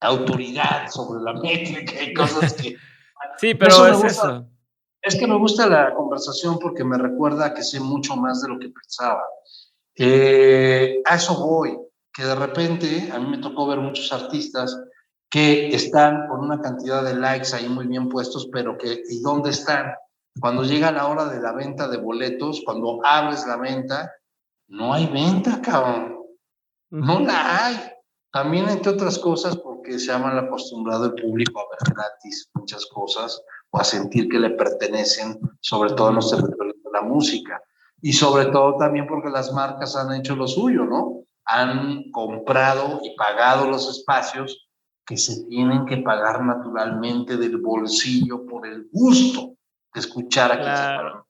autoridad sobre la métrica y cosas que... Sí, pero es eso. Es que me gusta la conversación porque me recuerda que sé mucho más de lo que pensaba. A eso voy, que de repente a mí me tocó ver muchos artistas que están con una cantidad de likes ahí muy bien puestos, pero que, ¿y dónde están? Cuando llega la hora de la venta de boletos, cuando abres la venta, no hay venta, cabrón. No la hay. También, entre otras cosas, porque se ha mal acostumbrado el público a ver gratis muchas cosas o a sentir que le pertenecen, sobre todo en los territorios de la música. Y sobre todo también porque las marcas han hecho lo suyo, ¿no? Han comprado y pagado los espacios que se tienen que pagar naturalmente del bolsillo por el gusto de escuchar a quien se para.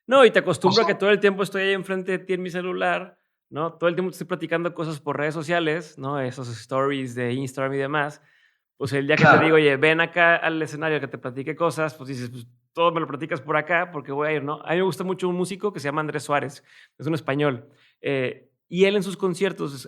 No, y te acostumbro a que todo el tiempo estoy ahí enfrente de ti en mi celular, ¿no? Todo el tiempo estoy platicando cosas por redes sociales, ¿no? Esos stories de Instagram y demás. Pues el día que te digo, oye, ven acá al escenario que te platique cosas, pues dices, pues todo me lo platicas por acá porque voy a ir, ¿no? A mí me gusta mucho un músico que se llama Andrés Suárez, es un español. Y él en sus conciertos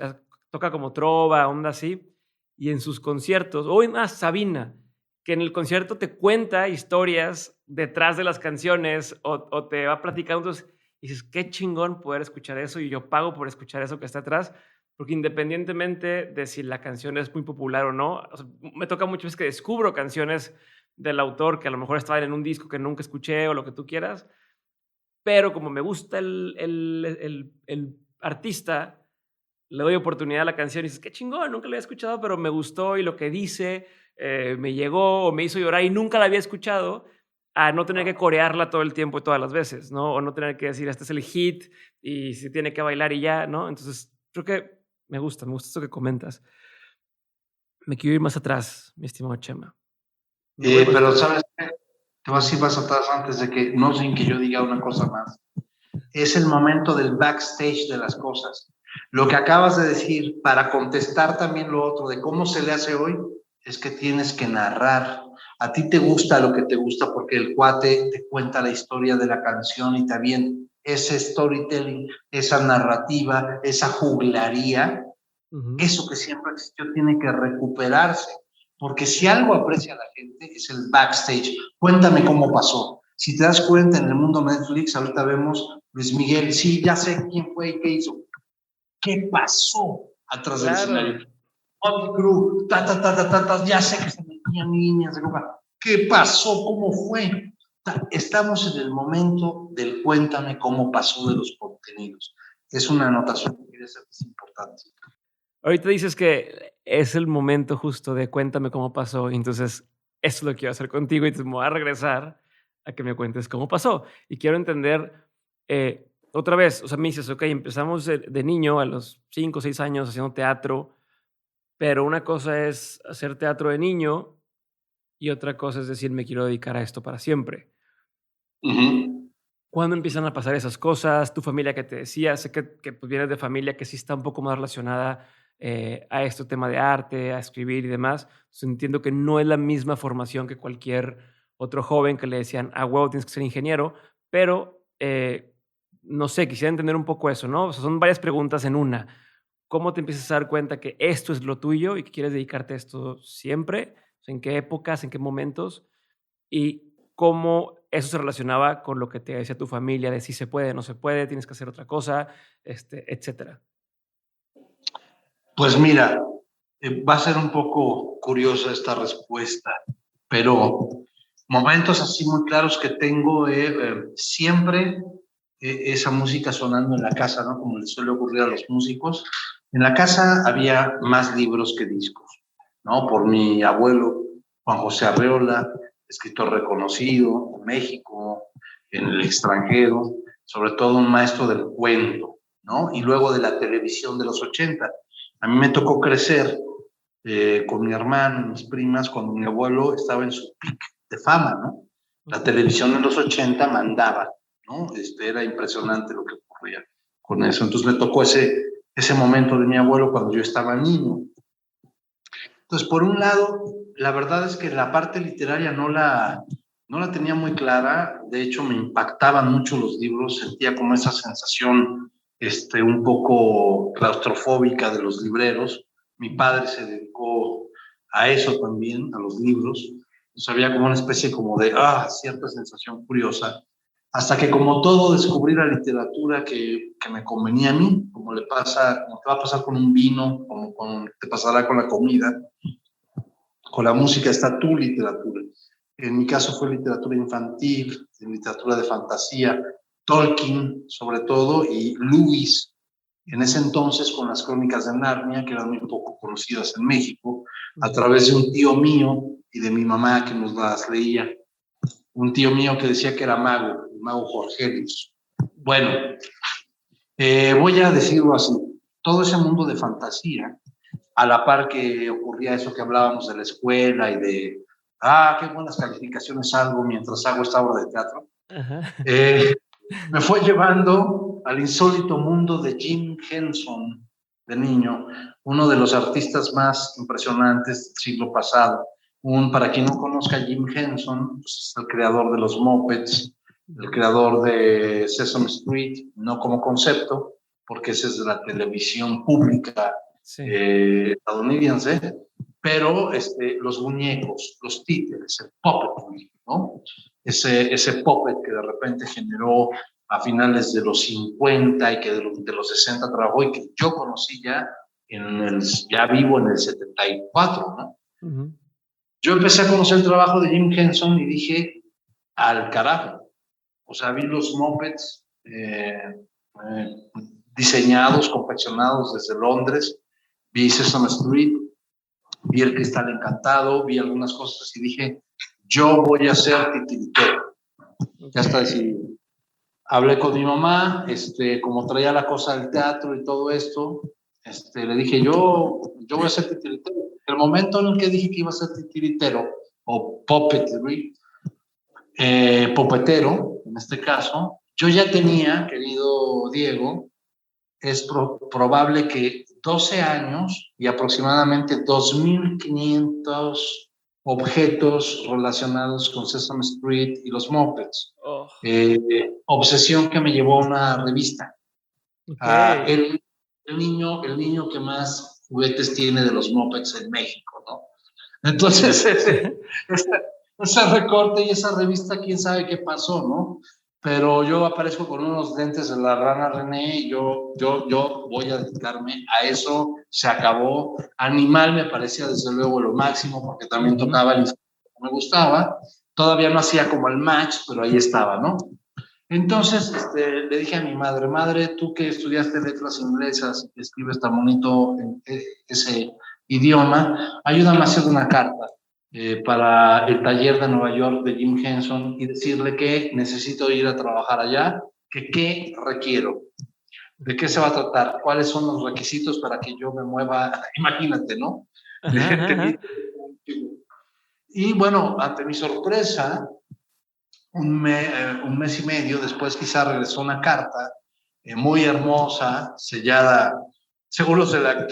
toca como trova, onda así, y en sus conciertos, o más Sabina, que en el concierto te cuenta historias detrás de las canciones o te va platicando. Entonces dices, qué chingón poder escuchar eso y yo pago por escuchar eso que está atrás, porque independientemente de si la canción es muy popular o no, o sea, me toca muchas veces que descubro canciones del autor que a lo mejor estaban en un disco que nunca escuché o lo que tú quieras, pero como me gusta el artista, le doy oportunidad a la canción y dices, qué chingón, nunca la había escuchado, pero me gustó y lo que dice me llegó o me hizo llorar y nunca la había escuchado, a no tener que corearla todo el tiempo y todas las veces, ¿no? O no tener que decir, este es el hit y se tiene que bailar y ya, ¿no? Entonces, creo que me gusta esto que comentas. Me quiero ir más atrás, mi estimado Chema. Pero ¿sabes qué? Te vas a ir más atrás antes de que, no sin que yo diga una cosa más. Es el momento del backstage de las cosas. Lo que acabas de decir, para contestar también lo otro de cómo se le hace hoy, es que tienes que narrar. A ti te gusta lo que te gusta porque el cuate te cuenta la historia de la canción y también ese storytelling, esa narrativa, esa juglaría, eso que siempre existió tiene que recuperarse. Porque si algo aprecia la gente es el backstage. Cuéntame cómo pasó. Si te das cuenta, en el mundo Netflix, ahorita vemos Luis Miguel, sí, ya sé quién fue y qué hizo. ¿Qué pasó atrás del escenario? Motley Crue, ya sé que se metían niñas de ropa. ¿Qué pasó? ¿Cómo fue? Estamos en el momento del cuéntame cómo pasó de los contenidos. Es una anotación que quería hacer, es importante. Ahorita dices que es el momento justo de cuéntame cómo pasó, y entonces eso es lo que quiero hacer contigo y te voy a regresar a que me cuentes cómo pasó. Y quiero entender otra vez, o sea, me dices, ok, empezamos de niño a los 5 o 6 años haciendo teatro, pero una cosa es hacer teatro de niño y otra cosa es decir, me quiero dedicar a esto para siempre. ¿Cuándo empiezan a pasar esas cosas? Tu familia que te decía, sé que pues vienes de familia que sí está un poco más relacionada a este tema de arte, a escribir y demás. Entonces, entiendo que no es la misma formación que cualquier otro joven que le decían, ah, huevo, tienes que ser ingeniero, pero no sé, quisiera entender un poco eso, ¿no? O sea, son varias preguntas en una. ¿Cómo te empiezas a dar cuenta que esto es lo tuyo y que quieres dedicarte a esto siempre? O sea, ¿en qué épocas, en qué momentos? Y cómo eso se relacionaba con lo que te decía tu familia de si se puede, no se puede, tienes que hacer otra cosa, etcétera. Pues mira, va a ser un poco curiosa esta respuesta, pero momentos así muy claros que tengo, siempre esa música sonando en la casa, ¿no? Como les suele ocurrir a los músicos. En la casa había más libros que discos, ¿no? Por mi abuelo, Juan José Arreola, escritor reconocido en México, en el extranjero, sobre todo un maestro del cuento, ¿no? Y luego de la televisión de los 80. A mí me tocó crecer con mi hermano, mis primas, cuando mi abuelo estaba en su pic de fama, ¿no? La televisión en los 80 mandaba, ¿no? Era impresionante lo que ocurría con eso. Entonces me tocó ese momento de mi abuelo cuando yo estaba niño. Entonces, por un lado, la verdad es que la parte literaria no la tenía muy clara. De hecho, me impactaban mucho los libros. Sentía como esa sensación un poco claustrofóbica de los libreros. Mi padre se dedicó a eso también, a los libros. Entonces, había como una especie como de, cierta sensación curiosa. Hasta que, como todo, descubrí la literatura que me convenía a mí, como te va a pasar con un vino, como te pasará con la comida. Con la música está tu literatura. En mi caso fue literatura infantil, literatura de fantasía, Tolkien sobre todo, y Lewis, en ese entonces con las Crónicas de Narnia, que eran muy poco conocidas en México, a través de un tío mío y de mi mamá que nos las leía. Un tío mío que decía que era mago, el mago Jorgelius. Bueno, voy a decirlo así, todo ese mundo de fantasía, a la par que ocurría eso que hablábamos de la escuela y de, qué buenas calificaciones hago mientras hago esta obra de teatro, me fue llevando al insólito mundo de Jim Henson de niño, uno de los artistas más impresionantes del siglo pasado. Para quien no conozca a Jim Henson, pues es el creador de los Muppets, el creador de Sesame Street, no como concepto, porque ese es de la televisión pública Sí. estadounidense, pero los muñecos, los títeres, el puppetry, ¿no? Ese puppet que de repente generó a finales de los 50 y que de los 60 trabajó y que yo conocí ya vivo en el 74, ¿no? Uh-huh. Yo empecé a conocer el trabajo de Jim Henson y dije, al carajo. O sea, vi los Muppets diseñados, confeccionados desde Londres, vi Sesame Street, vi El Cristal Encantado, vi algunas cosas y dije, yo voy a ser titiritero. Okay. Ya está decidido. Hablé con mi mamá, como traía la cosa del teatro y todo esto, le dije, yo voy a ser titiritero. El momento en el que dije que iba a ser titiritero, o puppetry, popetero, en este caso, yo ya tenía, querido Diego, es probable que 12 años y aproximadamente 2,500 objetos relacionados con Sesame Street y los Muppets. Oh. Obsesión que me llevó a una revista. Okay. El niño que más juguetes tiene de los Muppets en México, ¿no? Entonces, ese recorte y esa revista, quién sabe qué pasó, ¿no? Pero yo aparezco con unos lentes de la Rana René y yo voy a dedicarme a eso, se acabó. Animal me parecía desde luego lo máximo porque también tocaba el instrumento que me gustaba. Todavía no hacía como el match, pero ahí estaba, ¿no? Entonces le dije a mi madre, tú que estudiaste letras inglesas, escribes tan bonito ese idioma, ayúdame a hacer una carta para el taller de Nueva York de Jim Henson y decirle que necesito ir a trabajar allá, que qué requiero, de qué se va a tratar, cuáles son los requisitos para que yo me mueva, imagínate, ¿no? Ajá. Y bueno, ante mi sorpresa, un mes y medio después quizá regresó una carta muy hermosa, sellada, seguro se la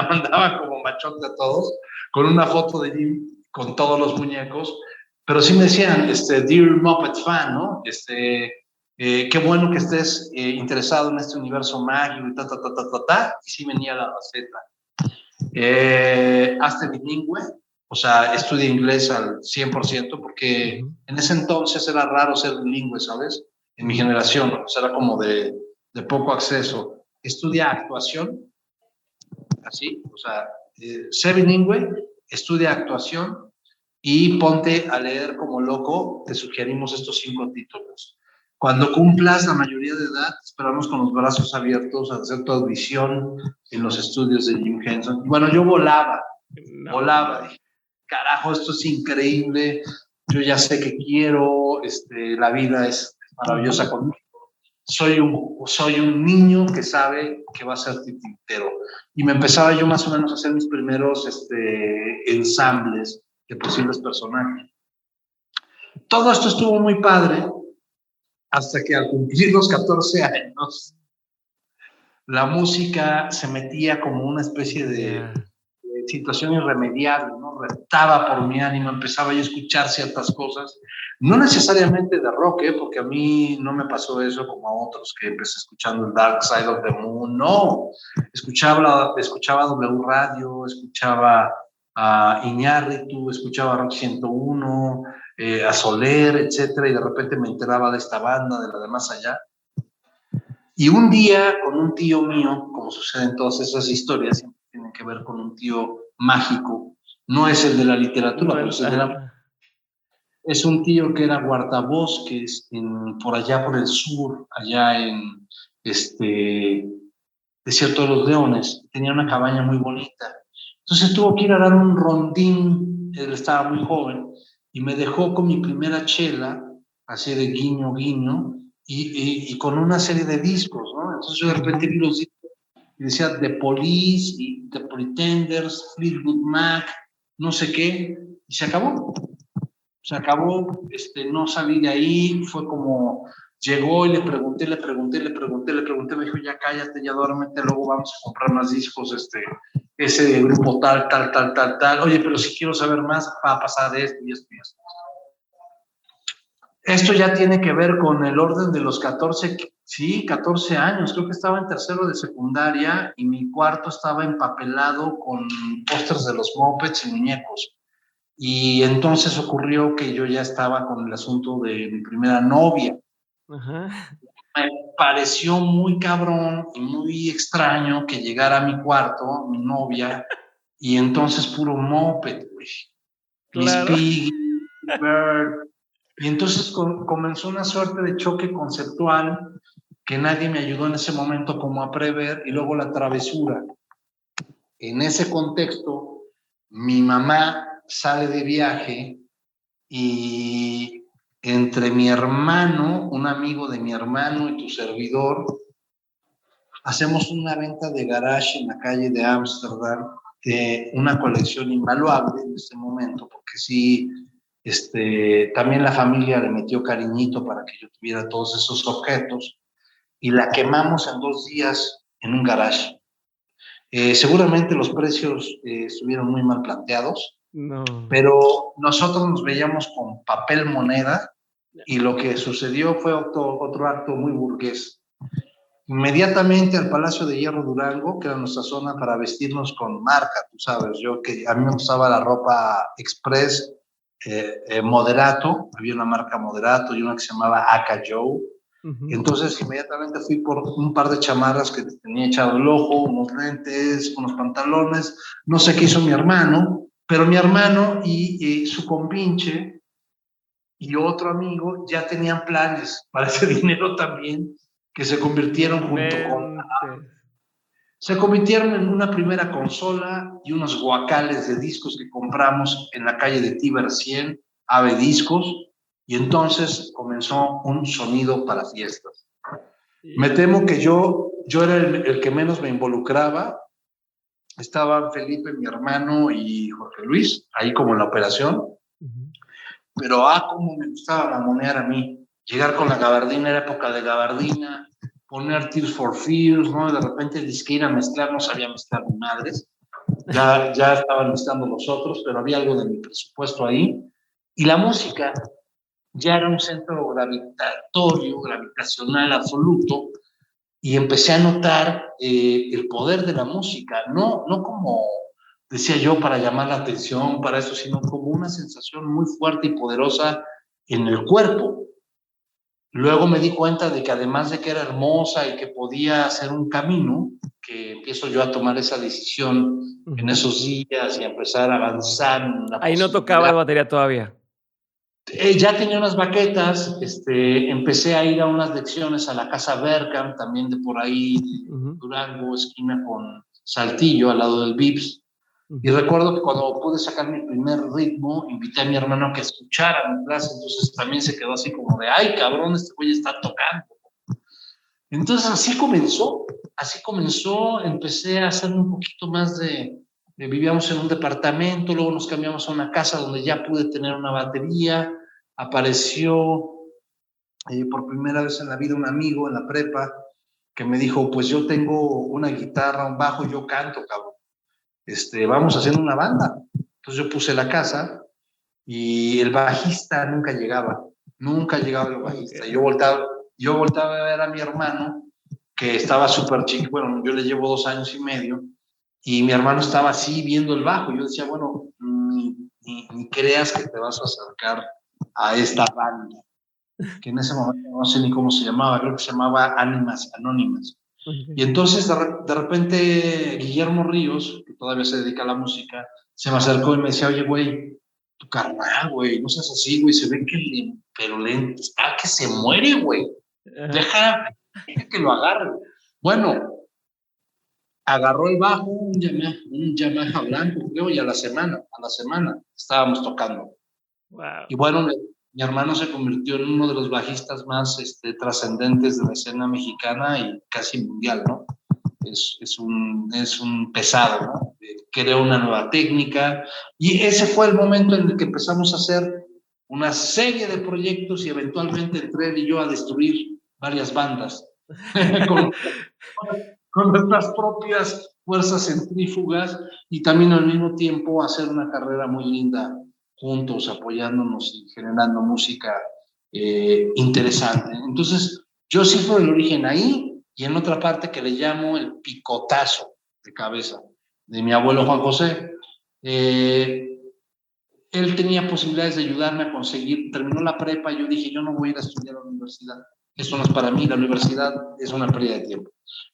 mandaba como machote a todos, con una foto de Jim, con todos los muñecos, pero sí me decían, Dear Muppet fan, ¿no? Qué bueno que estés interesado en este universo mágico y y sí venía la receta. Hazte bilingüe, o sea, estudia inglés al 100%, porque en ese entonces era raro ser bilingüe, ¿sabes? En mi generación, o sea, era como de poco acceso. Estudia actuación, así, o sea, sé bilingüe, estudia actuación y ponte a leer como loco. Te sugerimos estos 5 títulos. Cuando cumplas la mayoría de edad, esperamos con los brazos abiertos a hacer tu audición en los estudios de Jim Henson. Y bueno, yo volaba, dije, carajo, esto es increíble, yo ya sé que quiero, la vida es maravillosa conmigo. Soy un niño que sabe que va a ser titiritero. Y me empezaba yo más o menos a hacer mis primeros ensambles de posibles personajes. Todo esto estuvo muy padre hasta que al cumplir los 14 años, la música se metía como una especie de situación irremediable, ¿no? Reptaba por mi ánimo, empezaba yo a escuchar ciertas cosas, no necesariamente de rock, porque a mí no me pasó eso como a otros, que empecé escuchando el Dark Side of the Moon, no, escuchaba W Radio, escuchaba a Iñárritu, escuchaba Rock 101, a Soler, etcétera, y de repente me enteraba de esta banda, de la de Más Allá. Y un día, con un tío mío, como sucede en todas esas historias, siempre tienen que ver con un tío mágico, no es el de la literatura, pero es un tío que era guardabosques por allá por el sur, allá en Desierto de los Leones, tenía una cabaña muy bonita. Entonces tuvo que ir a dar un rondín, él estaba muy joven, y me dejó con mi primera chela, así de guiño, guiño, y con una serie de discos, ¿no? Entonces yo de repente vi los discos y decía The Police, y The Pretenders, Fleetwood Mac, no sé qué, y se acabó. No salí de ahí, fue como, llegó y le pregunté, me dijo, ya cállate, ya duérmete, luego vamos a comprar más discos, ese grupo tal, oye, pero si quiero saber más, va a pasar esto y esto y esto. Esto ya tiene que ver con el orden de los 14, sí, 14 años. Creo que estaba en tercero de secundaria y mi cuarto estaba empapelado con pósters de los Muppets y muñecos. Y entonces ocurrió que yo ya estaba con el asunto de mi primera novia. Ajá. Me pareció muy cabrón y muy extraño que llegara a mi cuarto, mi novia, y entonces puro Muppet, güey. Miss Claro. Piggy, Bird. Y entonces comenzó una suerte de choque conceptual que nadie me ayudó en ese momento como a prever, y luego la travesura. En ese contexto, mi mamá sale de viaje y entre mi hermano, un amigo de mi hermano y tu servidor, hacemos una venta de garage en la calle de Ámsterdam, de una colección invaluable en ese momento, porque sí, también la familia le metió cariñito para que yo tuviera todos esos objetos, y la quemamos en 2 días en un garage. Seguramente los precios estuvieron muy mal planteados, No. pero nosotros nos veíamos con papel moneda, y lo que sucedió fue otro acto muy burgués. Inmediatamente al Palacio de Hierro Durango, que era nuestra zona para vestirnos con marca, tú sabes, que a mí me gustaba la ropa express, Moderato, había una marca Moderato y una que se llamaba Aka Joe. Uh-huh. Entonces inmediatamente fui por un par de chamarras que tenía echado el ojo, unos lentes, unos pantalones, no sé qué hizo mi hermano, pero mi hermano y su compinche y otro amigo ya tenían planes para ese dinero también, que se convirtieron se convirtieron en una primera consola y unos guacales de discos que compramos en la calle de Tíber 100, Ave Discos, y entonces comenzó un sonido para fiestas. Me temo que yo era el que menos me involucraba. Estaban Felipe, mi hermano, y Jorge Luis, ahí como en la operación. Uh-huh. Pero cómo me gustaba mamonear a mí. Llegar con la gabardina, era época de gabardina, poner Tears for Fears, ¿no? De repente disque ir a mezclar, no sabía mezclar ni madres. Ya estaban mezclando los otros, pero había algo de mi presupuesto ahí. Y la música ya era un centro gravitacional absoluto, y empecé a notar el poder de la música, no como decía yo para llamar la atención, para eso, sino como una sensación muy fuerte y poderosa en el cuerpo. Luego me di cuenta de que además de que era hermosa y que podía hacer un camino, que empiezo yo a tomar esa decisión en esos días y a empezar a avanzar en la Ahí no tocaba la batería todavía. Ya tenía unas baquetas, empecé a ir a unas lecciones a la Casa Berkham, también de por ahí, de Durango, esquina con Saltillo, al lado del Vips. Y recuerdo que cuando pude sacar mi primer ritmo, invité a mi hermano a que escuchara mi clase, entonces también se quedó así como de, ay, cabrón, este güey está tocando. Entonces así comenzó, empecé a hacer un poquito más vivíamos en un departamento, luego nos cambiamos a una casa donde ya pude tener una batería. Apareció por primera vez en la vida un amigo en la prepa que me dijo, pues yo tengo una guitarra, un bajo, yo canto, cabrón. Vamos haciendo una banda. Entonces yo puse la casa y el bajista nunca llegaba el bajista. Yo voltaba a ver a mi hermano, que estaba súper chico, bueno, yo le llevo 2 años y medio, y mi hermano estaba así viendo el bajo. Yo decía, bueno, ni creas que te vas a acercar a esta banda, que en ese momento no sé ni cómo se llamaba, creo que se llamaba Ánimas Anónimas. Okay. Y entonces de repente Guillermo Ríos, que todavía se dedica a la música, se me acercó y me decía, oye, güey, tu carnal, güey, no seas así, güey, se ve que está que se muere, güey. Deja que lo agarre. Bueno, agarró el bajo, un Yamaha blanco, creo, y a la semana estábamos tocando. Wow. Y bueno, mi hermano se convirtió en uno de los bajistas más trascendentes de la escena mexicana y casi mundial, ¿no? Es un pesado, ¿no? Creó una nueva técnica, y ese fue el momento en el que empezamos a hacer una serie de proyectos, y eventualmente entré él y yo a destruir varias bandas con nuestras propias fuerzas centrífugas, y también al mismo tiempo hacer una carrera muy linda juntos, apoyándonos y generando música interesante. Entonces, yo sí fue el origen ahí y en otra parte que le llamo el picotazo de cabeza de mi abuelo Juan José. Él tenía posibilidades de ayudarme a conseguir, terminó la prepa y yo dije, yo no voy a ir a estudiar a la universidad. Eso no es para mí, la universidad es una pérdida de tiempo.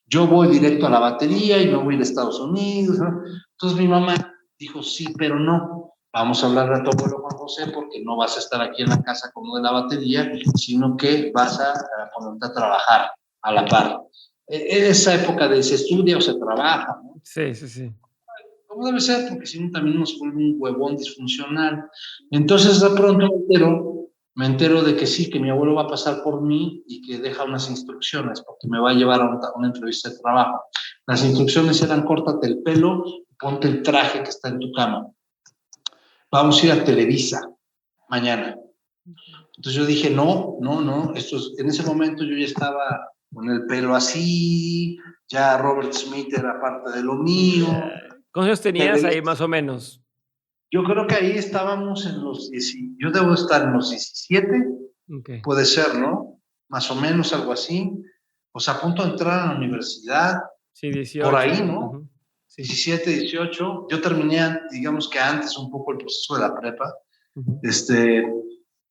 Yo voy directo a la batería y me voy a ir a Estados Unidos, ¿no? Entonces mi mamá dijo, sí, pero no. Vamos a hablar a tu abuelo Juan José porque no vas a estar aquí en la casa como de la batería, sino que vas a ponerte a trabajar a la par. Esa época de se estudia o se trabaja, ¿no? Sí, sí, sí. Como debe ser, porque si no también nos vuelve un huevón disfuncional. Entonces de pronto me entero de que sí, que mi abuelo va a pasar por mí y que deja unas instrucciones, porque me va a llevar a una entrevista de trabajo. Las instrucciones eran, córtate el pelo, ponte el traje que está en tu cama. Vamos a ir a Televisa mañana. Entonces yo dije, no, en ese momento yo ya estaba con el pelo así, ya Robert Smith era parte de lo mío. ¿Cuántos años tenías ahí más o menos? Yo creo que ahí estábamos en los 10, yo debo estar en los 17, Okay. puede ser, ¿no? Más o menos algo así. O sea, a punto de entrar a la universidad. Sí, 18. Por ahí, ¿no? Uh-huh. Sí. 17, 18. Yo terminé, digamos que antes un poco el proceso de la prepa. Uh-huh.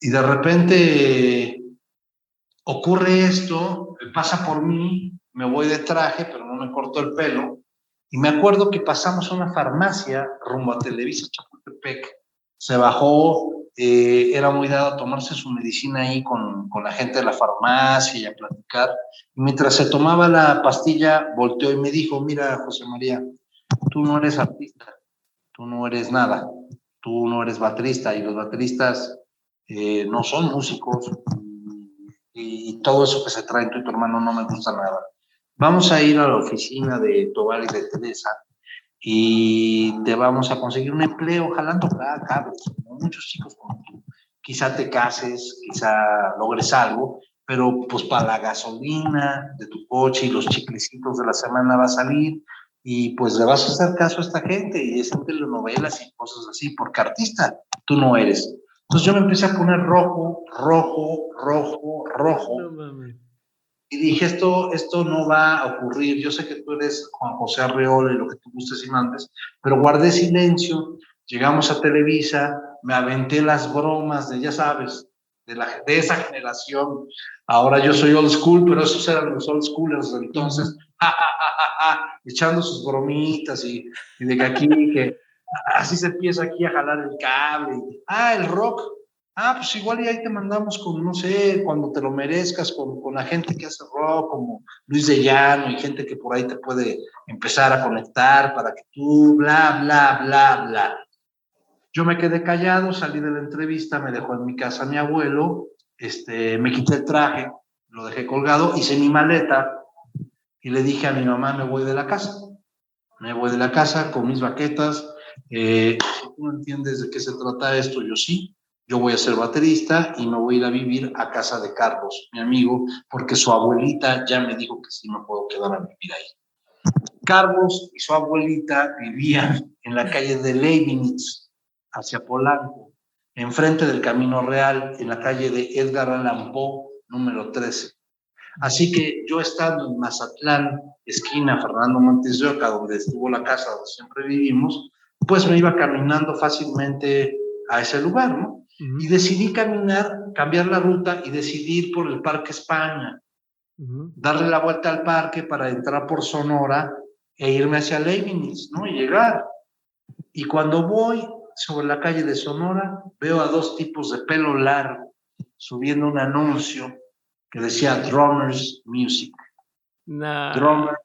Y de repente ocurre esto, pasa por mí, me voy de traje, pero no me corto el pelo. Y me acuerdo que pasamos a una farmacia rumbo a Televisa Chapultepec. Se bajó, era muy dado a tomarse su medicina ahí con la gente de la farmacia y a platicar. Y mientras se tomaba la pastilla, volteó y me dijo, mira, José María, tú no eres artista, tú no eres nada, tú no eres baterista y los bateristas no son músicos y todo eso que se trae tu hermano no me gusta nada. Vamos a ir a la oficina de Tobar y de Teresa y te vamos a conseguir un empleo jalando cables, como muchos chicos como tú. Quizá te cases, quizá logres algo, pero pues para la gasolina de tu coche y los chiclecitos de la semana va a salir y pues le vas a hacer caso a esta gente y es en telenovelas y cosas así, porque artista tú no eres. Entonces yo me empecé a poner rojo. No mames. Y dije, esto no va a ocurrir. Yo sé que tú eres Juan José Arreola y lo que tú gustes y mandes, pero guardé silencio. Llegamos a Televisa, me aventé las bromas de, ya sabes, de esa generación. Ahora yo soy old school, pero esos eran los old schoolers de entonces, echando sus bromitas y de que aquí, que así se empieza aquí a jalar el cable. El rock. Pues igual y ahí te mandamos con, no sé, cuando te lo merezcas, con la gente que hace rock, como Luis de Llano y gente que por ahí te puede empezar a conectar para que tú, bla, bla, bla, bla. Yo me quedé callado, salí de la entrevista, me dejó en mi casa mi abuelo, me quité el traje, lo dejé colgado, hice mi maleta y le dije a mi mamá, me voy de la casa. Me voy de la casa con mis baquetas. Si tú no entiendes de qué se trata esto, yo sí. Yo voy a ser baterista y me voy a ir a vivir a casa de Carlos, mi amigo, porque su abuelita ya me dijo que sí me puedo quedar a vivir ahí. Carlos y su abuelita vivían en la calle de Leibniz, hacia Polanco, enfrente del Camino Real, en la calle de Edgar Allan Poe, número 13. Así que yo estando en Mazatlán, esquina Fernando Montes de Oca, donde estuvo la casa donde siempre vivimos, pues me iba caminando fácilmente a ese lugar, ¿no? Uh-huh. Y decidí cambiar la ruta y decidí ir por el Parque España, darle la vuelta al parque para entrar por Sonora e irme hacia Leibniz, ¿no? Y llegar. Y cuando voy sobre la calle de Sonora, veo a dos tipos de pelo largo subiendo un anuncio que decía Drummers Music. Drummer.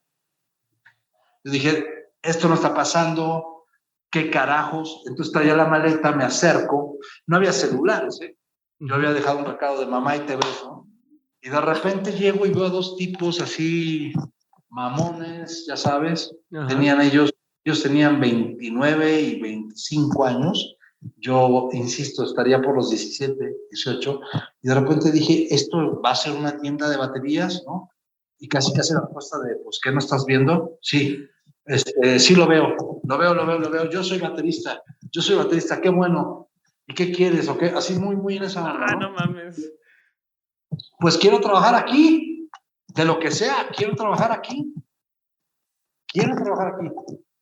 Yo dije, esto no está pasando, ¿qué carajos? Entonces traía la maleta, me acerco, no había celulares, ¿eh? Yo había dejado un recado de mamá y te ves, ¿no? Y de repente llego y veo a dos tipos así, mamones, ya sabes, ellos tenían 29 y 25 años, yo, insisto, estaría por los 17, 18, y de repente dije, esto va a ser una tienda de baterías, ¿no? Y casi la respuesta de, pues, ¿qué no estás viendo? Sí, sí lo veo, yo soy baterista, qué bueno, ¿y qué quieres? ¿O qué? Así muy en esa hora, ¿no? No mames. pues quiero trabajar aquí, de lo que sea, quiero trabajar aquí.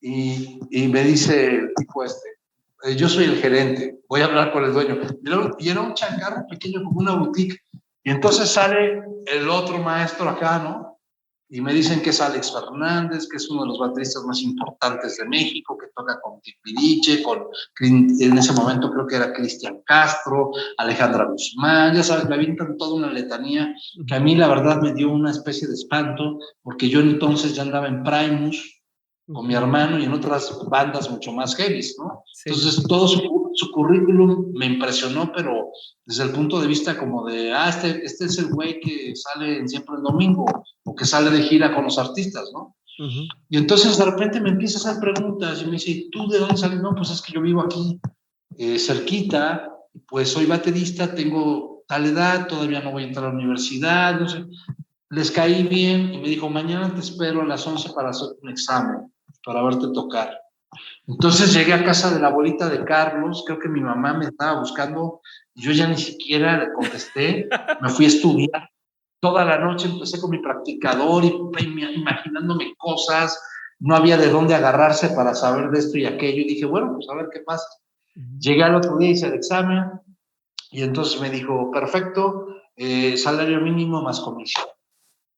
Y me dice el tipo yo soy el gerente, voy a hablar con el dueño. Y era un changarro pequeño como una boutique. Y entonces sale el otro maestro acá, ¿no? Y me dicen que es Alex Fernández, que es uno de los bateristas más importantes de México, que toca con Timbiriche, en ese momento creo que era Cristian Castro, Alejandra Guzmán, ya sabes, me avientan toda una letanía que a mí la verdad me dio una especie de espanto, porque yo entonces ya andaba en Primus con mi hermano y en otras bandas mucho más heavies, ¿no? Sí. Entonces todo su currículum me impresionó, pero desde el punto de vista como de, este es el güey que sale siempre el domingo, o que sale de gira con los artistas, ¿no? Uh-huh. Y entonces de repente me empieza a hacer preguntas y me dice, ¿tú de dónde sales? No, pues es que yo vivo aquí, cerquita, pues soy baterista, tengo tal edad, todavía no voy a entrar a la universidad, no sé. Les caí bien y me dijo, mañana te espero a las 11 para hacer un examen, para verte tocar. Entonces llegué a casa de la abuelita de Carlos, creo que mi mamá me estaba buscando, y yo ya ni siquiera le contesté, me fui a estudiar. Toda la noche empecé con mi practicador y imaginándome cosas, no había de dónde agarrarse para saber de esto y aquello, y dije, bueno, pues a ver qué pasa. Llegué al otro día, hice el examen, y entonces me dijo, perfecto, salario mínimo más comisión.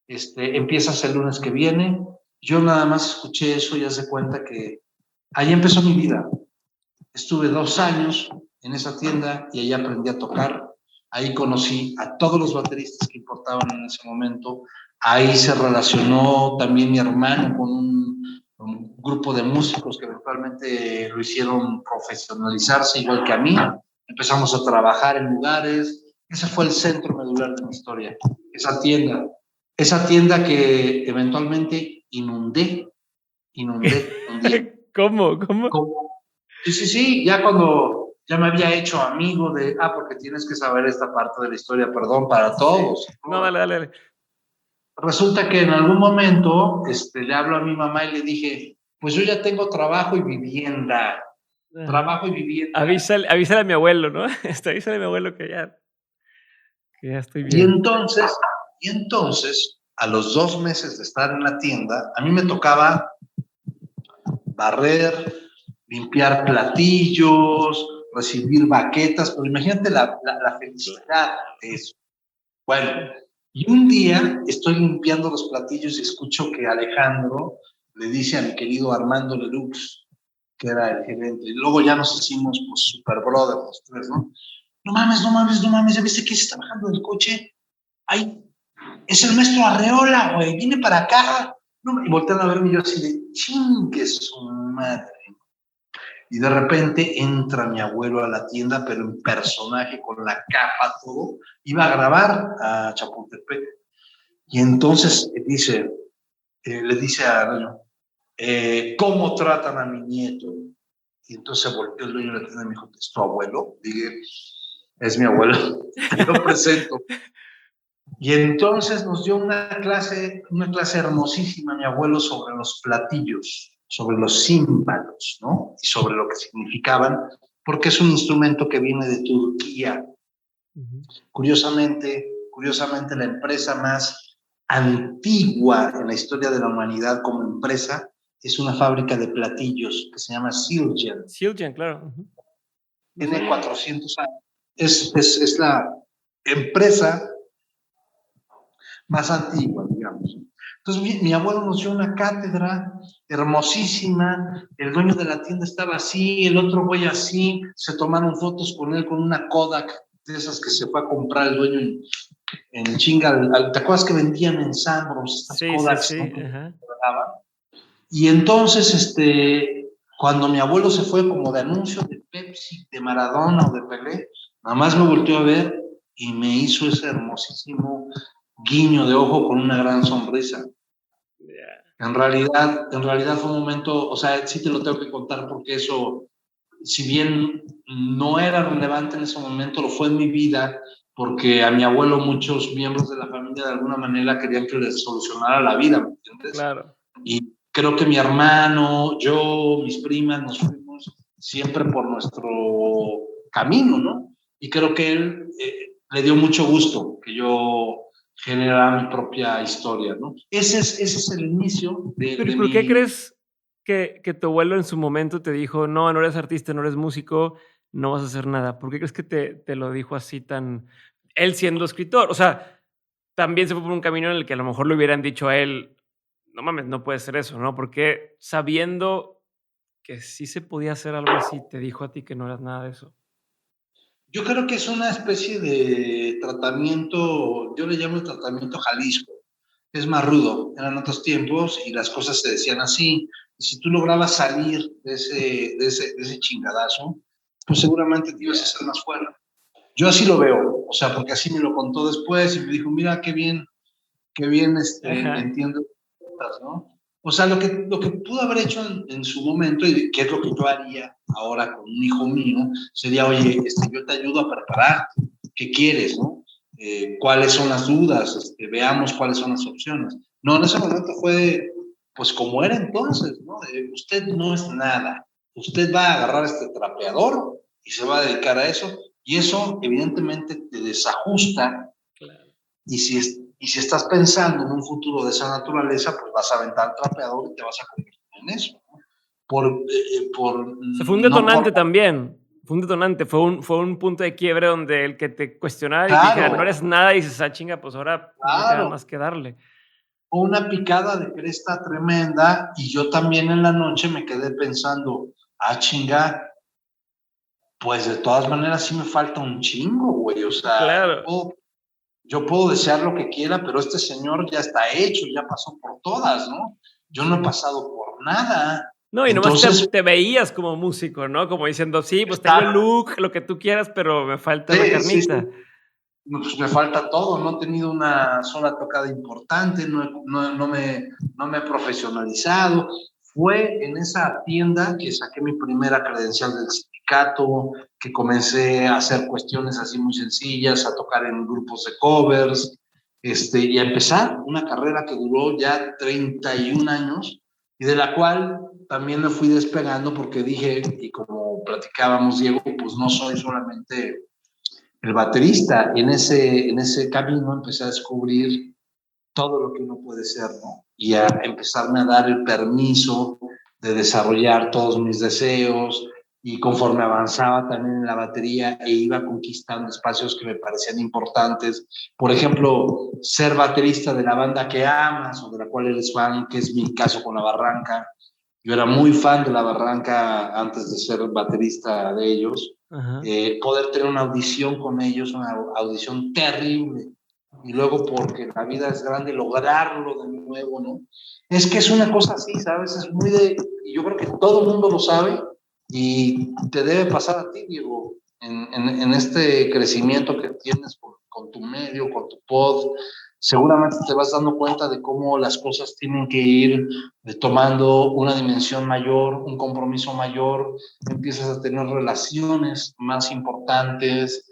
Empiezas el lunes que viene. Yo nada más escuché eso y hace cuenta que ahí empezó mi vida. Estuve 2 años en esa tienda y ahí aprendí a tocar. Ahí conocí a todos los bateristas que importaban en ese momento. Ahí se relacionó también mi hermano con un grupo de músicos que eventualmente lo hicieron profesionalizarse igual que a mí. Empezamos a trabajar en lugares. Ese fue el centro medular de mi historia, esa tienda. Esa tienda que eventualmente inundé un día. ¿Cómo? Sí, ya cuando ya me había hecho amigo porque tienes que saber esta parte de la historia, perdón, para todos. Sí. No, dale. Resulta que en algún momento le hablo a mi mamá y le dije, pues yo ya tengo trabajo y vivienda. Trabajo y vivienda. Avísale a mi abuelo, ¿no? Avísale a mi abuelo que ya estoy bien. Y entonces, a los 2 meses de estar en la tienda, a mí me tocaba barrer, limpiar platillos, recibir baquetas, pero imagínate la felicidad de eso. Bueno, y un día estoy limpiando los platillos y escucho que Alejandro le dice a mi querido Armando Lelux, que era el gerente, y luego ya nos hicimos pues super brothers los tres, ¿no? No mames, ¿ya viste que se está bajando del coche? Ay, es el maestro Arreola, güey, viene para acá. No, y voltean a verme y yo así de, chingue su madre. Y de repente entra mi abuelo a la tienda, pero en personaje, con la capa, todo. Iba a grabar a Chapultepec. Y entonces le dice a Arreola, ¿cómo tratan a mi nieto? Y entonces volteó el dueño de la tienda y me dijo, ¿es tu abuelo? Dije, es mi abuelo, te lo presento. Y entonces nos dio una clase hermosísima, mi abuelo, sobre los platillos, sobre los címbalos, ¿no? Y sobre lo que significaban, porque es un instrumento que viene de Turquía. Uh-huh. Curiosamente, la empresa más antigua en la historia de la humanidad como empresa es una fábrica de platillos que se llama Siljan. Siljan, claro. Uh-huh. Tiene 400 años. Es la empresa más antigua, digamos. Entonces mi abuelo nos dio una cátedra hermosísima, el dueño de la tienda estaba así, el otro güey así, se tomaron fotos con él con una Kodak, de esas que se fue a comprar el dueño en chinga. ¿Te acuerdas que vendían en Sambros estas Kodaks? Sí. ¿No? Uh-huh. Y entonces, cuando mi abuelo se fue como de anuncio de Pepsi, de Maradona o de Pelé, nada más me volteó a ver y me hizo ese hermosísimo guiño de ojo con una gran sonrisa. Yeah. En realidad fue un momento, o sea, sí te lo tengo que contar porque eso, si bien no era relevante en ese momento, lo fue en mi vida, porque a mi abuelo muchos miembros de la familia de alguna manera querían que les solucionara la vida, ¿me entiendes? Claro. Y creo que mi hermano, yo, mis primas, nos fuimos siempre por nuestro camino, ¿no? Y creo que él le dio mucho gusto que yo generara mi propia historia, ¿no? Ese es el inicio Pero ¿y de por qué mi... crees que tu abuelo en su momento te dijo: "No, no eres artista, no eres músico, no vas a hacer nada"? ¿Por qué crees que te lo dijo así tan él siendo escritor? O sea, también se fue por un camino en el que a lo mejor le hubieran dicho a él: "No mames, no puede ser eso", ¿no? ¿Por qué sabiendo que sí se podía hacer algo así, te dijo a ti que no eras nada de eso? Yo creo que es una especie de tratamiento, yo le llamo el tratamiento Jalisco. Es más rudo, eran otros tiempos y las cosas se decían así. Y si tú lograbas salir de ese chingadazo, pues seguramente te ibas a hacer más fuerte. Yo así lo veo, o sea, porque así me lo contó después y me dijo, mira, qué bien Ajá, entiendo, ¿no? O sea, lo que pudo haber hecho en su momento, y que es lo que yo haría ahora con un hijo mío, sería, oye, yo te ayudo a preparar, ¿qué quieres, no? ¿Cuáles son las dudas? Veamos cuáles son las opciones. No, en ese momento fue, pues como era entonces, ¿no? Usted no es nada, usted va a agarrar este trapeador y se va a dedicar a eso, y eso evidentemente te desajusta claro. y si estás pensando en un futuro de esa naturaleza, pues vas a aventar el trapeador y te vas a convertir en eso. ¿No? O sea, fue un No por... detonante también, fue un detonante, fue un punto de quiebre donde el que te cuestionara y te dijera: "No eres Claro, nada", y dices: "Ah, chinga, pues ahora no me queda claro. más que darle". Fue una picada de cresta tremenda y yo también en la noche me quedé pensando, ah, chinga, pues de todas maneras sí me falta un chingo, güey. O sea, Claro. yo puedo desear lo que quiera, pero este señor ya está hecho, ya pasó por todas, ¿no? Yo no he Sí. pasado por nada. No, y nomás te Entonces, te veías como músico, ¿no? Como diciendo: "Sí, pues tengo el está, look, lo que tú quieras, pero me falta la sí, sí, carnita". sí. No, pues me falta todo, no he tenido una sola tocada importante, no me he profesionalizado. Fue en esa tienda que saqué mi primera credencial del sindicato, que comencé a hacer cuestiones así muy sencillas, a tocar en grupos de covers, y a empezar una carrera que duró ya 31 años y de la cual también me fui despegando porque dije, y como platicábamos, Diego, pues no soy solamente el baterista. En ese camino empecé a descubrir todo lo que uno puede ser, ¿no? Y a empezarme a dar el permiso de desarrollar todos mis deseos y conforme avanzaba también en la batería e iba conquistando espacios que me parecían importantes. Por ejemplo, ser baterista de la banda que amas o de la cual eres fan, que es mi caso con La Barranca. Yo era muy fan de La Barranca antes de ser baterista de ellos. Ajá. Poder tener una audición con ellos, una audición terrible, y luego porque la vida es grande, lograrlo de nuevo, ¿no? Es que es una cosa así, ¿sabes? Es muy de, y yo creo que todo el mundo lo sabe y te debe pasar a ti, Diego, en este crecimiento que tienes con tu medio, con tu pod, seguramente te vas dando cuenta de cómo las cosas tienen que ir tomando una dimensión mayor, un compromiso mayor, empiezas a tener relaciones más importantes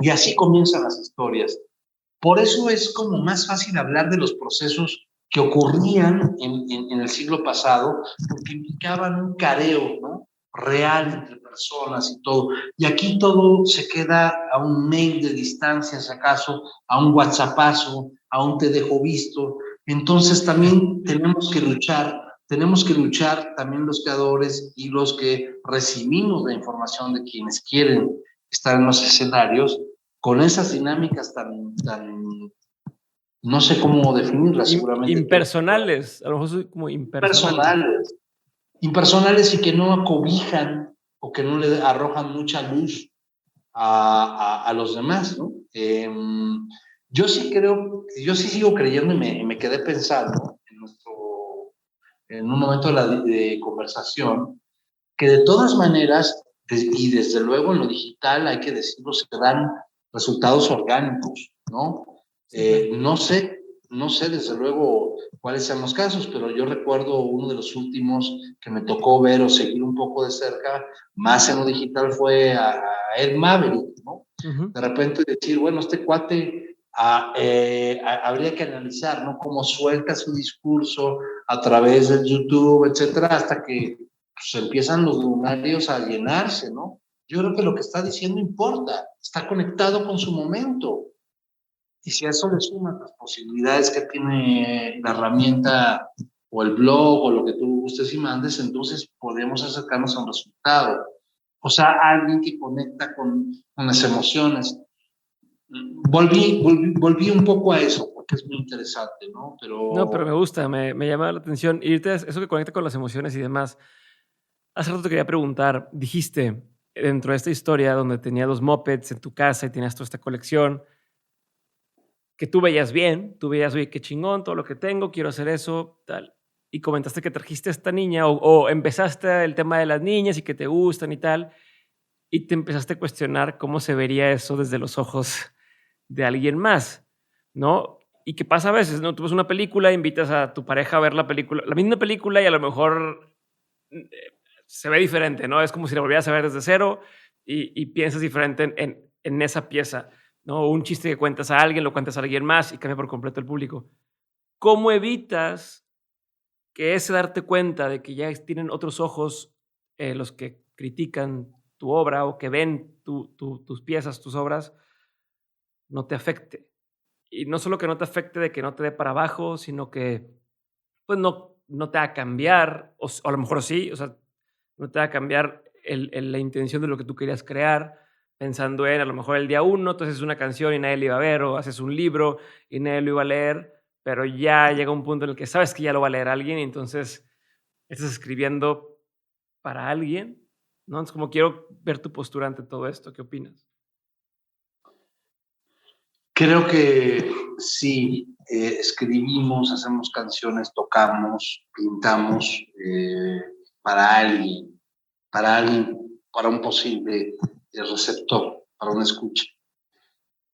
y así comienzan las historias. Por eso es como más fácil hablar de los procesos que ocurrían en el siglo pasado, porque implicaban un careo, ¿no? Real entre personas y todo. Y aquí todo se queda a un mail de distancia, si acaso, a un WhatsAppazo, a un te dejo visto. Entonces también tenemos que luchar también los creadores y los que recibimos la información de quienes quieren estar en los escenarios con esas dinámicas no sé cómo definirlas, seguramente tú, Impersonales, a lo mejor soy como impersonales. personales, impersonales y que no acobijan o que no le arrojan mucha luz a los demás, ¿no? Yo sí sigo creyendo y me quedé pensando en un momento de conversación, que de todas maneras, y desde luego en lo digital, hay que decirlo, se dan resultados orgánicos, ¿no? Sí, claro. No sé, no sé desde luego cuáles sean los casos, pero yo recuerdo uno de los últimos que me tocó ver o seguir un poco de cerca, más en lo digital, fue a Ed Maverick, ¿no? Ujú. De repente decir, bueno, este cuate habría que analizar, ¿no? Cómo suelta su discurso a través de YouTube, etcétera, hasta que pues, empiezan los lunarios a llenarse, ¿no? yo creo que lo que está diciendo importa, está conectado con su momento. Y si a eso le sumas las posibilidades que tiene la herramienta o el blog o lo que tú gustes y mandes, entonces podemos acercarnos a un resultado. O sea, alguien que conecta con las emociones. Volví un poco a eso, porque es muy interesante, ¿no? No, pero me Pero gusta, me llama la atención. Y ahorita eso que conecta con las emociones y demás. Hace rato te quería preguntar, dijiste dentro de esta historia donde tenía los mopeds en tu casa y tenías toda esta colección, que tú veías bien, tú veías, oye, qué chingón, todo lo que tengo, quiero hacer eso, tal. Y comentaste que trajiste a esta niña o empezaste el tema de las niñas y que te gustan y tal, y te empezaste a cuestionar cómo se vería eso desde los ojos de alguien más, ¿no? Y qué pasa a veces, ¿no? Tú ves una película, invitas a tu pareja a ver la película, la misma película y a lo mejor se ve diferente, ¿no? Es como si la volvieras a ver desde cero y piensas diferente en esa pieza, ¿no? Un chiste que cuentas a alguien, lo cuentas a alguien más y cambia por completo el público. ¿Cómo evitas que ese darte cuenta de que ya tienen otros ojos los que critican tu obra o que ven tus piezas, tus obras, no te afecte? Y no solo que no te afecte de que no te dé para abajo, sino que pues no te va a cambiar, o a lo mejor sí, o sea, no te va a cambiar la intención de lo que tú querías crear, pensando en a lo mejor el día uno, tú haces una canción y nadie la iba a ver, o haces un libro y nadie lo iba a leer, pero ya llega un punto en el que sabes que ya lo va a leer alguien y entonces estás escribiendo para alguien, ¿no? Es como quiero ver tu postura ante todo esto, ¿qué opinas? creo que sí, escribimos, hacemos canciones, tocamos, pintamos para alguien, para alguien, para un posible receptor, para una escucha.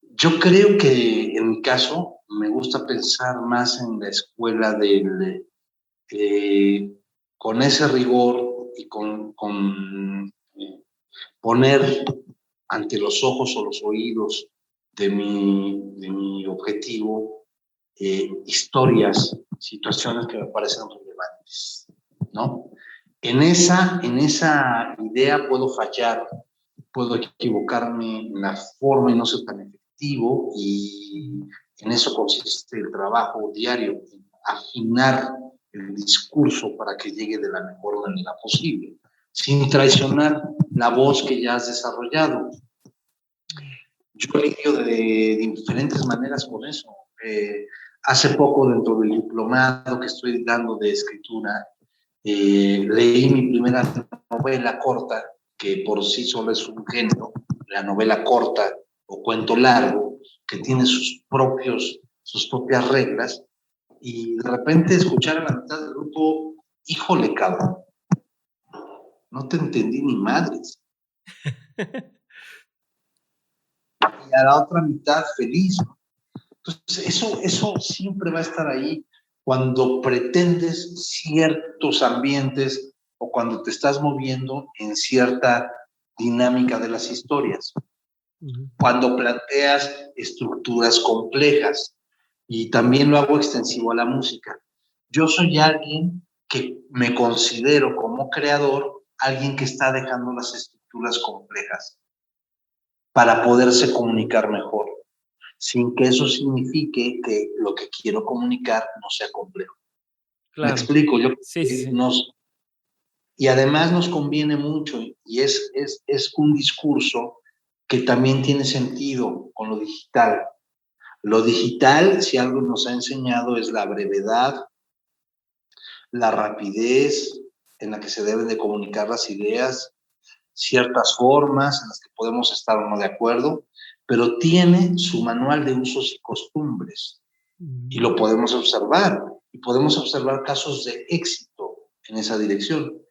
Yo creo que en mi caso me gusta pensar más en la escuela del, con ese rigor y con poner ante los ojos o los oídos de mi objetivo historias, situaciones que me parecen relevantes, ¿no? En esa idea puedo fallar, puedo equivocarme en la forma y no ser tan efectivo, y en eso consiste el trabajo diario, en afinar el discurso para que llegue de la mejor manera posible, sin traicionar la voz que ya has desarrollado. Yo lidio de diferentes maneras con eso. Hace poco, dentro del diplomado que estoy dando de escritura, leí mi primera novela corta, que por sí solo es un género, la novela corta o cuento largo, que tiene sus propias reglas, y de repente escuchar a la mitad del grupo, híjole, cabrón, no te entendí ni madres. Y a la otra mitad feliz. Entonces, eso siempre va a estar ahí cuando pretendes ciertos ambientes o cuando te estás moviendo en cierta dinámica de las historias. Cuando planteas estructuras complejas, y también lo hago extensivo a la música. Yo soy alguien que me considero como creador, alguien que está dejando las estructuras complejas para poderse comunicar mejor, sin que eso signifique que lo que quiero comunicar no sea complejo. Me Claro. explico, Sí, sí, sí. y además nos conviene mucho, y es un discurso que también tiene sentido con lo digital. Lo digital, si algo nos ha enseñado, es la brevedad, la rapidez en la que se deben de comunicar las ideas, ciertas formas en las que podemos estar o no de acuerdo, pero tiene su manual de usos y costumbres, y lo podemos observar, y podemos observar casos de éxito en esa dirección.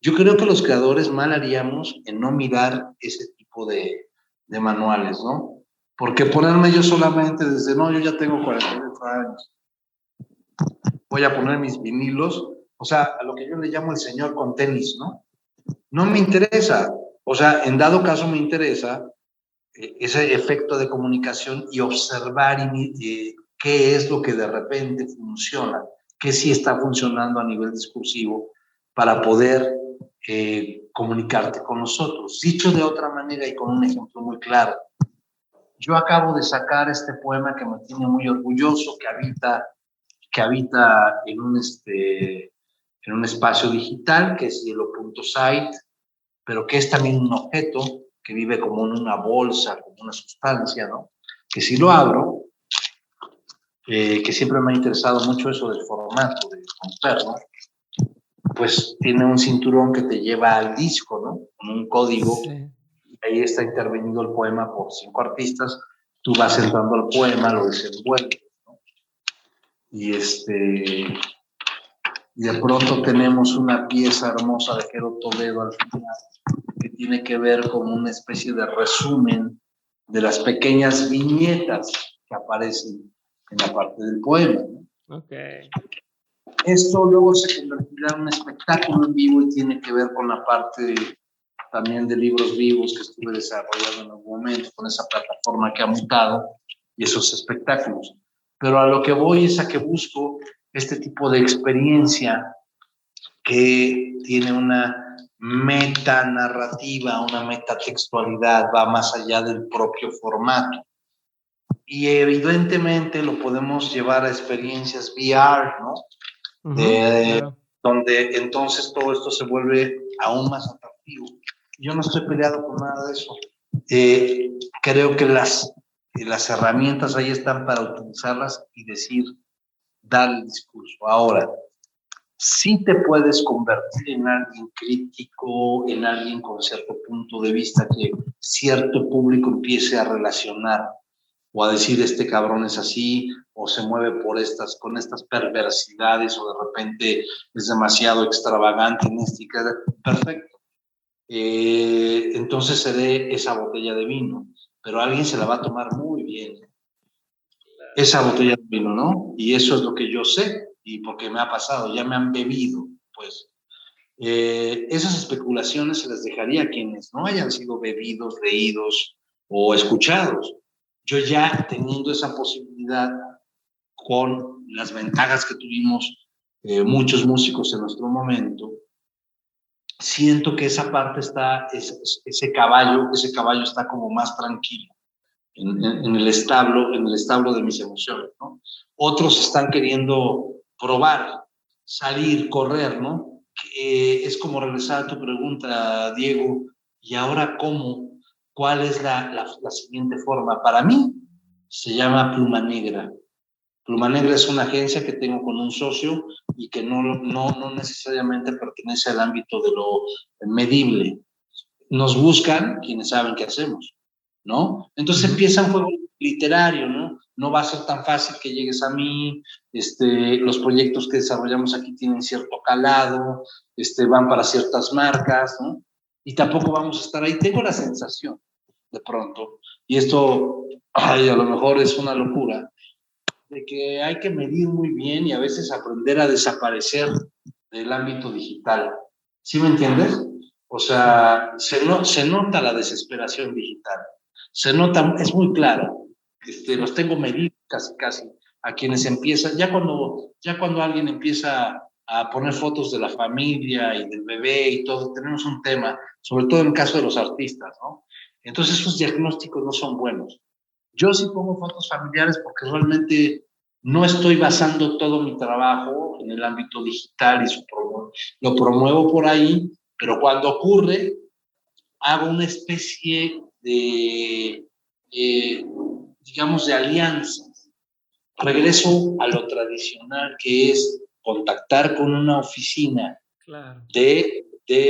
Yo creo que los creadores mal haríamos en no mirar ese tipo de manuales, ¿no? Porque ponerme yo solamente desde, no, yo ya tengo 48 años, voy a poner mis vinilos, o sea, a lo que yo le llamo el señor con tenis, ¿no? No me interesa. O sea, en dado caso me interesa ese efecto de comunicación y observar qué es lo que de repente funciona, qué sí está funcionando a nivel discursivo para poder comunicarte con nosotros. Dicho de otra manera y con un ejemplo muy claro, yo acabo de sacar este poema que me tiene muy orgulloso, que habita en un espacio digital, que es hielo.site, pero que es también un objeto que vive como en una bolsa, como una sustancia, ¿no? Que si lo abro, que siempre me ha interesado mucho eso del formato, de romper, ¿no? Pues tiene un cinturón que te lleva al disco, ¿no? Con un código. Sí. Ahí está intervenido el poema por 5 artistas. Tú vas entrando al poema, lo desenvuelves, ¿no? Y y de pronto tenemos una pieza hermosa de Jero Toledo al final, que tiene que ver con una especie de resumen de las pequeñas viñetas que aparecen en la parte del poema, ¿no? Okay. Esto luego se convertirá en un espectáculo en vivo y tiene que ver con la parte también de libros vivos que estuve desarrollando en algún momento con esa plataforma que ha mutado y esos espectáculos. Pero a lo que voy es a que busco este tipo de experiencia que tiene una metanarrativa, una metatextualidad, va más allá del propio formato. Y evidentemente lo podemos llevar a experiencias VR, ¿no? Claro. Donde entonces todo esto se vuelve aún más atractivo. Yo no estoy peleado con nada de eso. Creo que las herramientas ahí están para utilizarlas y decir, dar el discurso. Ahora, sí te puedes convertir en alguien crítico, en alguien con cierto punto de vista que cierto público empiece a relacionar o a decir este cabrón es así, o se mueve con estas perversidades, o de repente es demasiado extravagante, mística. Perfecto. Entonces seré esa botella de vino, pero alguien se la va a tomar muy bien. Esa botella de vino, ¿no? Y eso es lo que yo sé, y porque me ha pasado, ya me han bebido, pues. Esas especulaciones se las dejaría a quienes no hayan sido bebidos, leídos o escuchados. Yo ya teniendo esa posibilidad con las ventajas que tuvimos muchos músicos en nuestro momento, siento que esa parte está, ese caballo está como más tranquilo en el establo de mis emociones, ¿no? Otros están queriendo probar, salir, correr, ¿no? Es como regresar a tu pregunta, Diego, ¿y ahora cómo? ¿Cuál es la siguiente forma? Para mí se llama Pluma Negra. Pluma Negra es una agencia que tengo con un socio y que no necesariamente pertenece al ámbito de lo medible. Nos buscan quienes saben qué hacemos, ¿no? Entonces empieza un juego literario, ¿no? No va a ser tan fácil que llegues a mí, los proyectos que desarrollamos aquí tienen cierto calado, van para ciertas marcas, ¿no? Y tampoco vamos a estar ahí. Tengo la sensación, de pronto, y esto, a lo mejor es una locura, de que hay que medir muy bien y a veces aprender a desaparecer del ámbito digital. ¿Sí me entiendes? O sea, se nota la desesperación digital. Se nota, es muy claro. Los tengo medidos casi a quienes empiezan, ya cuando alguien empieza a poner fotos de la familia y del bebé y todo, tenemos un tema, sobre todo en el caso de los artistas, ¿no? Entonces esos diagnósticos no son buenos. Yo sí pongo fotos familiares porque realmente no estoy basando todo mi trabajo en el ámbito digital y lo promuevo por ahí, pero cuando ocurre, hago una especie de, digamos, de alianzas. Regreso a lo tradicional, que es contactar con una oficina Claro. de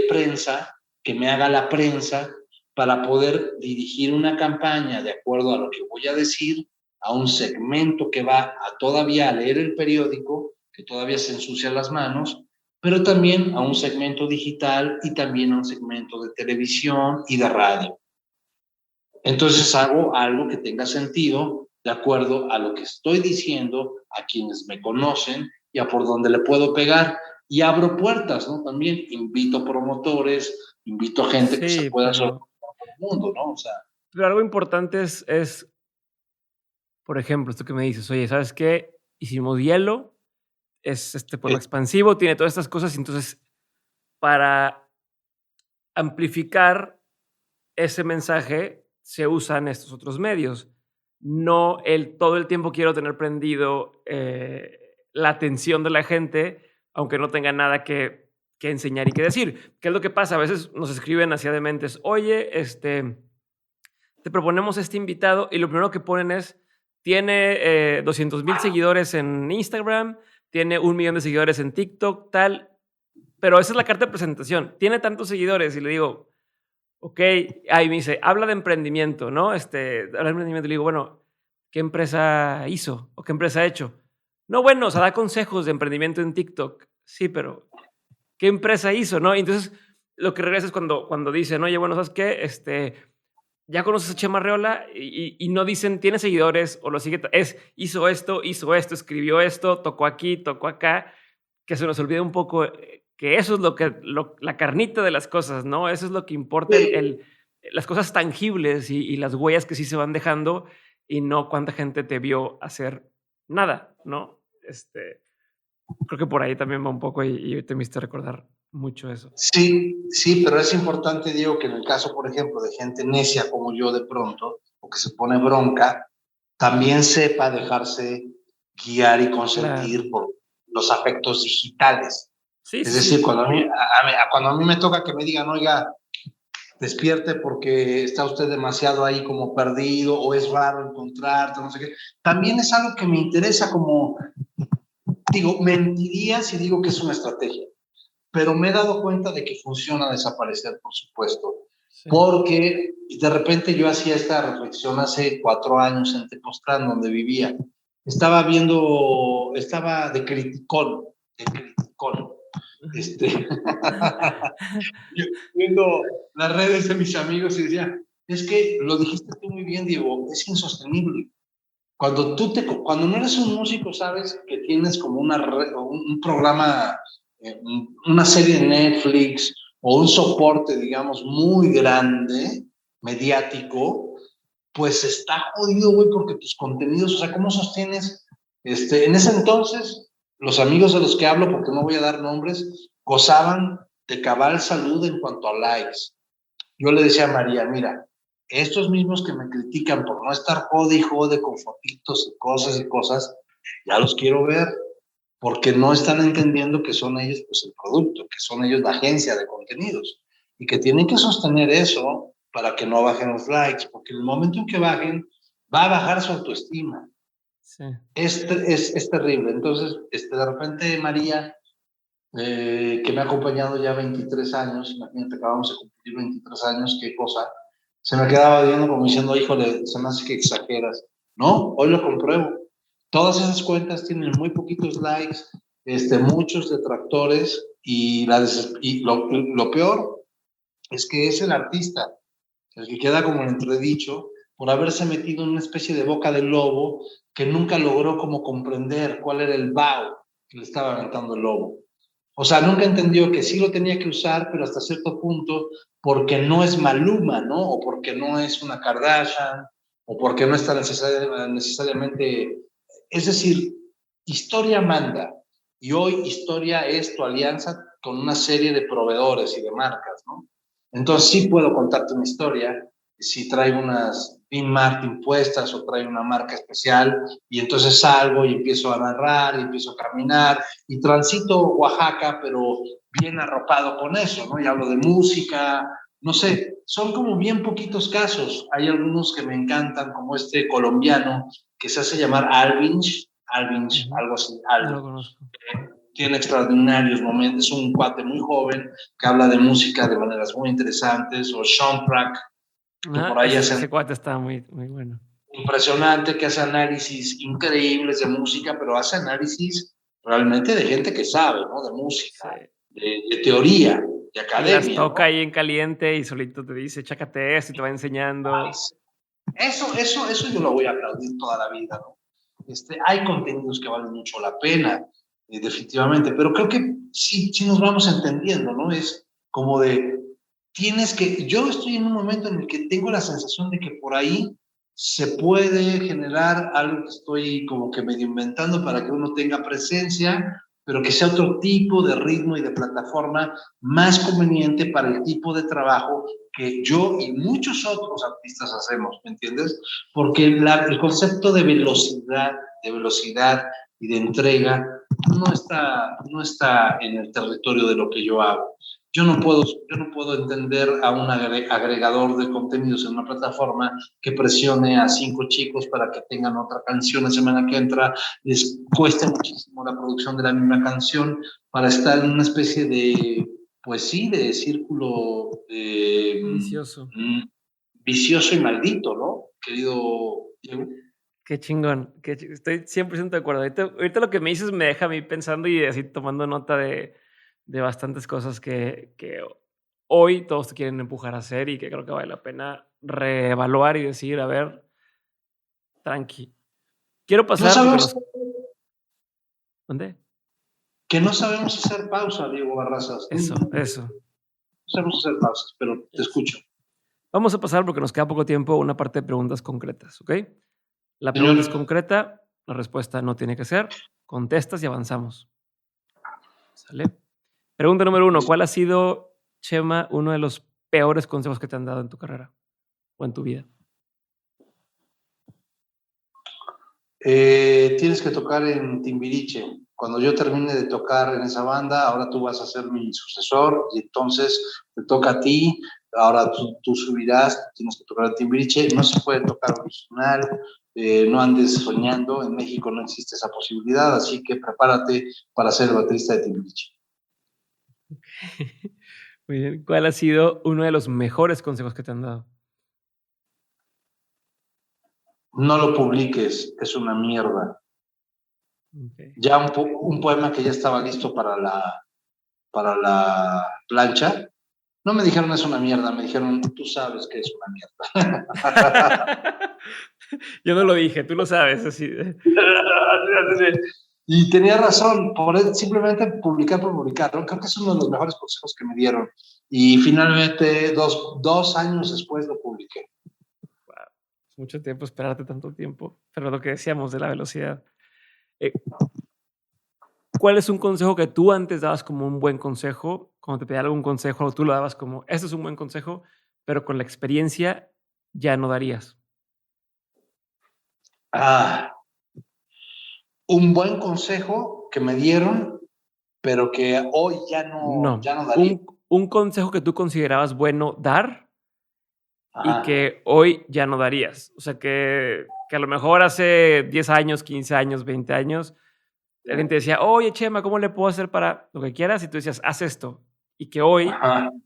prensa, que me haga la prensa para poder dirigir una campaña de acuerdo a lo que voy a decir, a un segmento que va todavía a leer el periódico, que todavía se ensucia las manos, pero también a un segmento digital y también a un segmento de televisión y de radio. Entonces hago algo que tenga sentido de acuerdo a lo que estoy diciendo, a quienes me conocen y a por donde le puedo pegar. Y abro puertas, ¿no? También invito promotores, invito a gente que se pueda hacer por el mundo, ¿no? O sea, pero algo importante es, por ejemplo, esto que me dices, oye, ¿sabes qué? Hicimos hielo, es poema expansivo, tiene todas estas cosas, y entonces para amplificar ese mensaje se usan estos otros medios. No todo el tiempo quiero tener prendido la atención de la gente, aunque no tenga nada que enseñar y que decir. ¿Qué es lo que pasa? A veces nos escriben hacia dementes, oye, te proponemos este invitado, y lo primero que ponen es, tiene 200,000 seguidores en Instagram, tiene 1,000,000 de seguidores en TikTok, tal, pero esa es la carta de presentación. Tiene tantos seguidores, y le digo, ok, ahí me dice, habla de emprendimiento, ¿no? Habla de emprendimiento, y le digo, bueno, ¿qué empresa hizo? ¿O qué empresa ha hecho? No, bueno, o sea, da consejos de emprendimiento en TikTok. Sí, pero ¿qué empresa hizo, no? Y entonces, lo que regresa es cuando dicen, oye, bueno, ¿sabes qué? Ya conoces a Chema Arreola, y no dicen, tiene seguidores, o lo sigue, hizo esto, escribió esto, tocó aquí, tocó acá, que se nos olvida un poco que eso es la carnita de las cosas, ¿no? Eso es lo que importa, las cosas tangibles y las huellas que sí se van dejando, y no cuánta gente te vio hacer nada, ¿no? Creo que por ahí también va un poco, y te me hiciste recordar mucho eso. Sí, sí, pero es importante, Diego, que en el caso, por ejemplo, de gente necia como yo de pronto, o que se pone bronca, también sepa dejarse guiar y consentir Claro. por los afectos digitales. Sí, Es sí, decir, sí. cuando a mí me toca que me digan, oiga, despierte porque está usted demasiado ahí como perdido, o es raro encontrarte, no sé qué, también es algo que me interesa, como, digo, mentiría si digo que es una estrategia, pero me he dado cuenta de que funciona desaparecer, por supuesto, Sí. porque de repente yo hacía esta reflexión hace 4 años en Tepoztlán, donde vivía. Estaba de criticón, yo viendo las redes de mis amigos y decía, es que lo dijiste tú muy bien, Diego, es insostenible. Cuando no eres un músico, sabes que tienes como un programa, una serie de Netflix, o un soporte, digamos, muy grande, mediático, pues está jodido, güey, porque tus contenidos, o sea, ¿cómo sostienes? En ese entonces, los amigos de los que hablo, porque no voy a dar nombres, gozaban de cabal salud en cuanto a likes. Yo le decía a María, mira, estos mismos que me critican por no estar jode y jode con fotitos y cosas, ya los quiero ver, porque no están entendiendo que son ellos, pues, el producto, que son ellos la agencia de contenidos, y que tienen que sostener eso para que no bajen los likes, porque en el momento en que bajen, va a bajar su autoestima. Sí. Es terrible. Entonces, de repente María, que me ha acompañado ya 23 años, imagínate, acabamos de cumplir 23 años, qué cosa, se me quedaba viendo como diciendo, híjole, se me hace que exageras. No, hoy lo compruebo. Todas esas cuentas tienen muy poquitos likes, muchos detractores, y lo peor es que es el artista el que queda como en entredicho por haberse metido en una especie de boca del lobo, que nunca logró como comprender cuál era el vaho que le estaba aventando el lobo. O sea, nunca entendió que sí lo tenía que usar, pero hasta cierto punto, porque no es Maluma, ¿no? O porque no es una Kardashian, o porque no está necesariamente... Es decir, historia manda, y hoy historia es tu alianza con una serie de proveedores y de marcas, ¿no? Entonces sí puedo contarte una historia, si traigo unas Dean Martin puestas, o traigo una marca especial, y entonces salgo y empiezo a narrar, y empiezo a caminar, y transito Oaxaca, pero bien arropado con eso, ¿no? Y hablo de música, no sé, son como bien poquitos casos. Hay algunos que me encantan, como este colombiano que se hace llamar Alvinch, algo así, No lo Alvinch. conozco. Tiene extraordinarios momentos, es un cuate muy joven que habla de música de maneras muy interesantes, o Sean Track, que por ahí hacen Ese cuate está muy, muy bueno. impresionante, que hace análisis increíbles de música, pero hace análisis realmente de gente que sabe, ¿no? De música, Sí. de teoría, de Y las academia, toca ¿no? ahí en caliente, y solito te dice, chécate esto, y te va enseñando. Eso yo lo voy a aplaudir toda la vida, ¿no? Hay contenidos que valen mucho la pena, definitivamente, pero creo que sí nos vamos entendiendo, ¿no? Es como de, yo estoy en un momento en el que tengo la sensación de que por ahí se puede generar algo que estoy como que medio inventando para que uno tenga presencia, pero que sea otro tipo de ritmo y de plataforma más conveniente para el tipo de trabajo que yo y muchos otros artistas hacemos, ¿me entiendes? Porque el concepto de velocidad y de entrega no está en el territorio de lo que yo hago. Yo no puedo entender a un agregador de contenidos en una plataforma que presione a 5 chicos para que tengan otra canción la semana que entra, les cuesta muchísimo la producción de la misma canción para estar en una especie de, pues sí, de círculo Vicioso. vicioso y maldito, ¿no? Querido Diego. Qué chingón. Estoy 100% de acuerdo. Ahorita lo que me dices me deja a mí pensando y así tomando nota de bastantes cosas que hoy todos te quieren empujar a hacer y que creo que vale la pena reevaluar y decir, a ver, tranqui. Quiero No pasar porque sabemos ¿Dónde? que no sabemos hacer pausa, Diego Barrazas. Eso. No sabemos hacer pausas, pero te escucho. Vamos a pasar porque nos queda poco tiempo una parte de preguntas concretas, ¿ok? La Señor. pregunta es concreta, la respuesta no tiene que ser. Contestas y avanzamos. ¿Sale? Pregunta número 1. ¿Cuál ha sido, Chema, uno de los peores consejos que te han dado en tu carrera o en tu vida? Tienes que tocar en Timbiriche. Cuando yo termine de tocar en esa banda, ahora tú vas a ser mi sucesor y entonces te toca a ti. Ahora tú subirás, tienes que tocar en Timbiriche. No se puede tocar original, no andes soñando. En México no existe esa posibilidad, así que prepárate para ser el baterista de Timbiriche. Muy bien. ¿Cuál ha sido uno de los mejores consejos que te han dado? No lo publiques, es una mierda. Okay. Ya un poema que ya estaba listo para la plancha, no me dijeron es una mierda, me dijeron tú sabes que es una mierda. Yo no lo dije, tú lo sabes. Así. Y tenía razón, simplemente publicar por publicar, ¿no? Creo que es uno de los mejores consejos que me dieron. Y finalmente, dos años después lo publiqué. Wow. Es mucho tiempo esperarte tanto tiempo, pero lo que decíamos de la velocidad. ¿Cuál es un consejo que tú antes dabas como un buen consejo? Cuando te pedía algún consejo, tú lo dabas como, este es un buen consejo, pero con la experiencia ya no darías. Un buen consejo que me dieron, pero que hoy ya no daría. Un consejo que tú considerabas bueno dar y que hoy ya no darías. O sea, que a lo mejor hace 10 años, 15 años, 20 años, alguien te decía, oye, Chema, ¿cómo le puedo hacer para lo que quieras? Y tú decías, haz esto. Y que hoy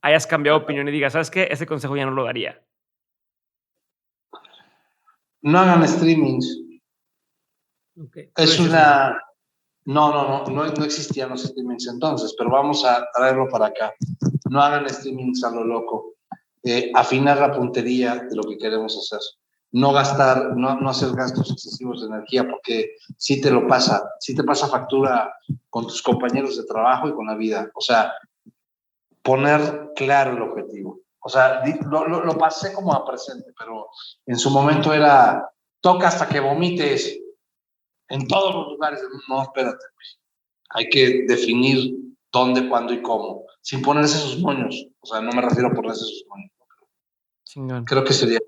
hayas cambiado de opinión y digas, ¿sabes qué? Ese consejo ya no lo daría. No hagan streamings. Okay. Es una... No existían los streamings entonces, pero vamos a traerlo para acá. No hagan streamings a lo loco. Afinar la puntería de lo que queremos hacer. No gastar, no hacer gastos excesivos de energía, porque sí te pasa factura con tus compañeros de trabajo y con la vida. O sea, poner claro el objetivo. O sea, lo pasé como a presente, pero en su momento era, toca hasta que vomites en todos los lugares. No, espérate, hay que definir dónde, cuándo y cómo, sin ponerse sus moños. O sea, no me refiero a ponerse sus moños. Chingón. Creo que sería...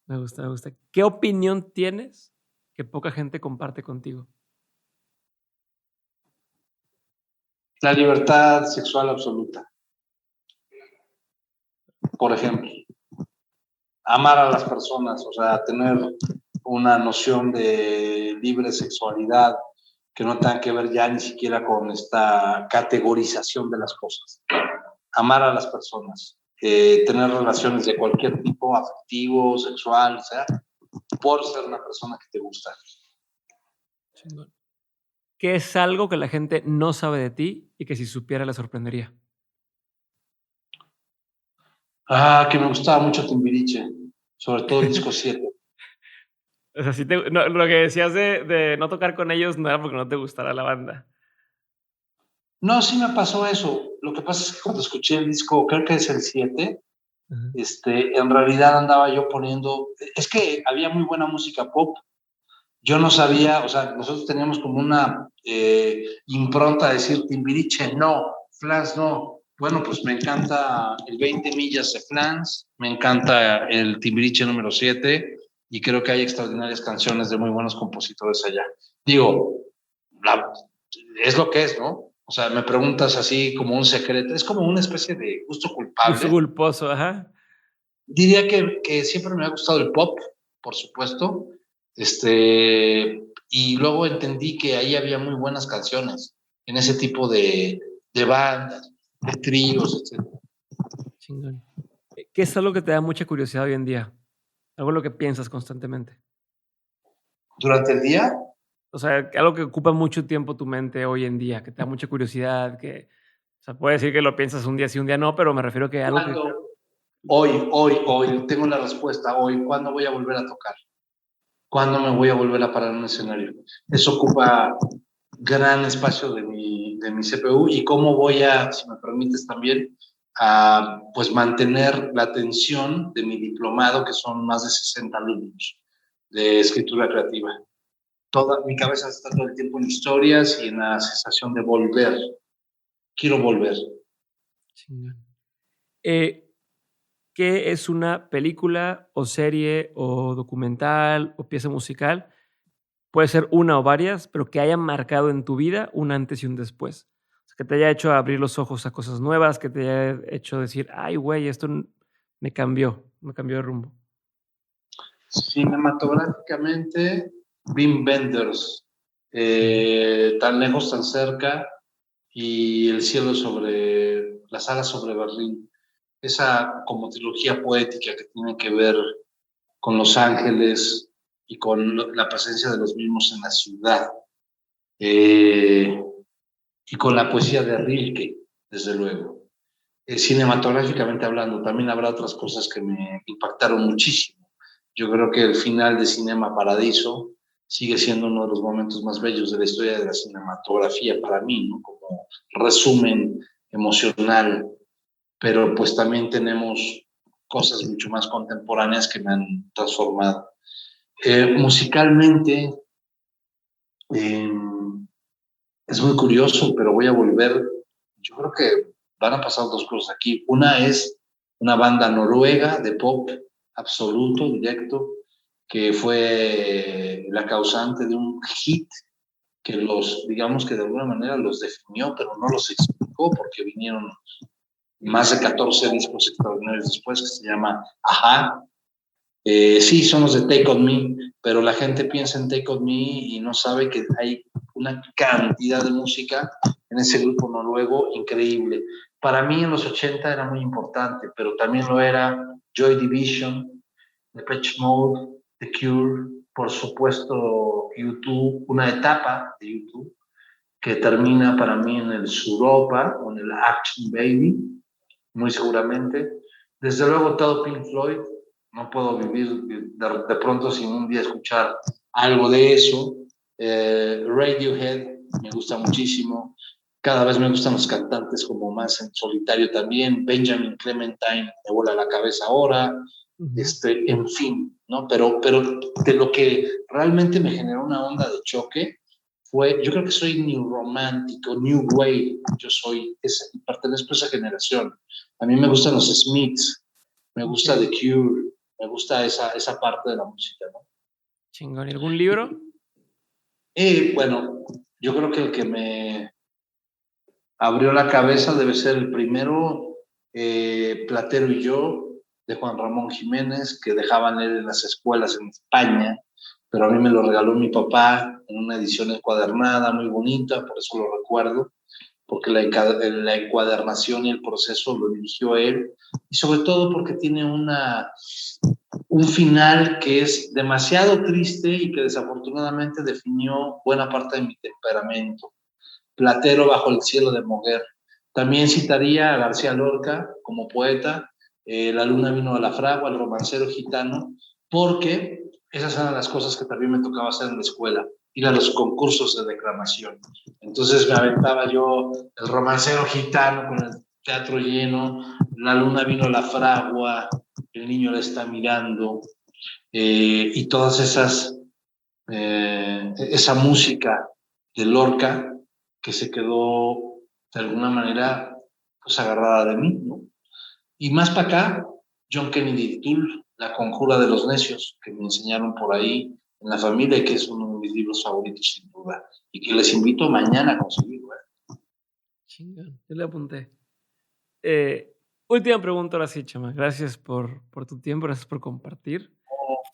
Me gusta. ¿Qué opinión tienes que poca gente comparte contigo? La libertad sexual absoluta. Por ejemplo, amar a las personas, o sea, tener una noción de libre sexualidad que no tenga que ver ya ni siquiera con esta categorización de las cosas. Amar a las personas, tener relaciones de cualquier tipo, afectivo, sexual, o sea, por ser una persona que te gusta. Chingón. ¿Qué es algo que la gente no sabe de ti y que si supiera le sorprendería? Que me gustaba mucho Timbiriche, sobre todo el disco 7. O sea, lo que decías de no tocar con ellos no era porque no te gustara la banda. No, sí me pasó eso. Lo que pasa es que cuando escuché el disco, creo que es el 7, en realidad andaba yo poniendo... Es que había muy buena música pop, yo no sabía, o sea, nosotros teníamos como una impronta de decir Timbiriche, no, Flans, no. Bueno, pues me encanta el 20 millas de Flans, me encanta el Timbiriche número 7 y creo que hay extraordinarias canciones de muy buenos compositores allá. Digo, la, es lo que es, ¿no? O sea, me preguntas así como un secreto, es como una especie de gusto Gusto culpable. culposo, ajá. Diría que siempre me ha gustado el pop, por supuesto, y luego entendí que ahí había muy buenas canciones en ese tipo de bandas, de tríos, etc. Chingón. ¿Qué es algo que te da mucha curiosidad hoy en día? Algo en lo que piensas constantemente. Durante el día, O sea, algo que ocupa mucho tiempo tu mente hoy en día, que te da mucha curiosidad, que, o sea, puede decir que lo piensas un día sí, un día no, pero me refiero a que algo que... ¿cuándo? Hoy, tengo la respuesta, hoy, ¿cuándo voy a volver a tocar? ¿Cuándo me voy a volver a parar en un escenario? Eso ocupa gran espacio de mi CPU y cómo voy a, si me permites también, a pues mantener la atención de mi diplomado, que son más de 60 alumnos de escritura creativa. Toda mi cabeza está todo el tiempo en historias y en la sensación de volver. Quiero volver. Chingón. ¿Qué es una película o serie o documental o pieza musical? Puede ser una o varias, pero que hayan marcado en tu vida un antes y un después. O sea, que te haya hecho abrir los ojos a cosas nuevas, que te haya hecho decir, ay, güey, esto me cambió de rumbo. Cinematográficamente, Wim Wenders, Tan lejos, tan cerca, y El cielo sobre, las alas sobre Berlín. Esa como trilogía poética que tiene que ver con los ángeles y con la presencia de los mismos en la ciudad, y con la poesía de Rilke, desde luego. Cinematográficamente hablando, también habrá otras cosas que me impactaron muchísimo. Yo creo que el final de Cinema Paradiso sigue siendo uno de los momentos más bellos de la historia de la cinematografía para mí, ¿no? Como resumen emocional, pero pues también tenemos cosas mucho más contemporáneas que me han transformado. Musicalmente, eh, es muy curioso, pero voy a volver. Yo creo que van a pasar dos cosas aquí. Una es una banda noruega de pop absoluto, directo, que fue la causante de un hit que digamos que de alguna manera los definió, pero no los explicó porque vinieron más de 14 discos extraordinarios después, que se llama Ajá. Sí, son los de Take On Me, pero la gente piensa en Take On Me y no sabe que hay una cantidad de música en ese grupo noruego increíble. Para mí en los 80 era muy importante, pero también lo era Joy Division, Depeche Mode, The Cure, por supuesto YouTube, una etapa de YouTube que termina para mí en el Suropa o en el Action Baby, muy seguramente. Desde luego todo Pink Floyd, no puedo vivir de pronto sin un día escuchar algo de eso. Radiohead me gusta muchísimo. Cada vez me gustan los cantantes como más en solitario también. Benjamin Clementine me vuela la cabeza ahora. En fin, ¿no? Pero de lo que realmente me generó una onda de choque fue, yo creo que soy new romántico, new wave, pertenezco a esa generación. A mí me gustan los Smiths, me gusta The Cure, me gusta esa parte de la música, ¿no? Chingón. ¿Y algún libro? Bueno, yo creo que el que me abrió la cabeza debe ser el primero, Platero y yo, de Juan Ramón Jiménez, que dejaban leer en las escuelas en España, pero a mí me lo regaló mi papá en una edición encuadernada muy bonita, por eso lo recuerdo, porque la encuadernación y el proceso lo dirigió él, y sobre todo porque tiene un final que es demasiado triste y que desafortunadamente definió buena parte de mi temperamento. Platero bajo el cielo de Moguer. También citaría a García Lorca como poeta, La luna vino a la fragua, El romancero gitano, porque esas eran las cosas que también me tocaba hacer en la escuela, ir a los concursos de declamación. Entonces me aventaba yo El romancero gitano con el teatro lleno, La luna vino a la fragua, El niño la está mirando, y todas esas esa música de Lorca que se quedó de alguna manera pues agarrada de mí, ¿no? Y más para acá, John Kennedy Toole, La conjura de los necios, que me enseñaron por ahí en la familia y que es uno de mis libros favoritos sin duda, y que les invito mañana a conseguirlo. Chingón, yo le apunté. Última pregunta ahora sí, Chama. Gracias por tu tiempo, gracias por compartir.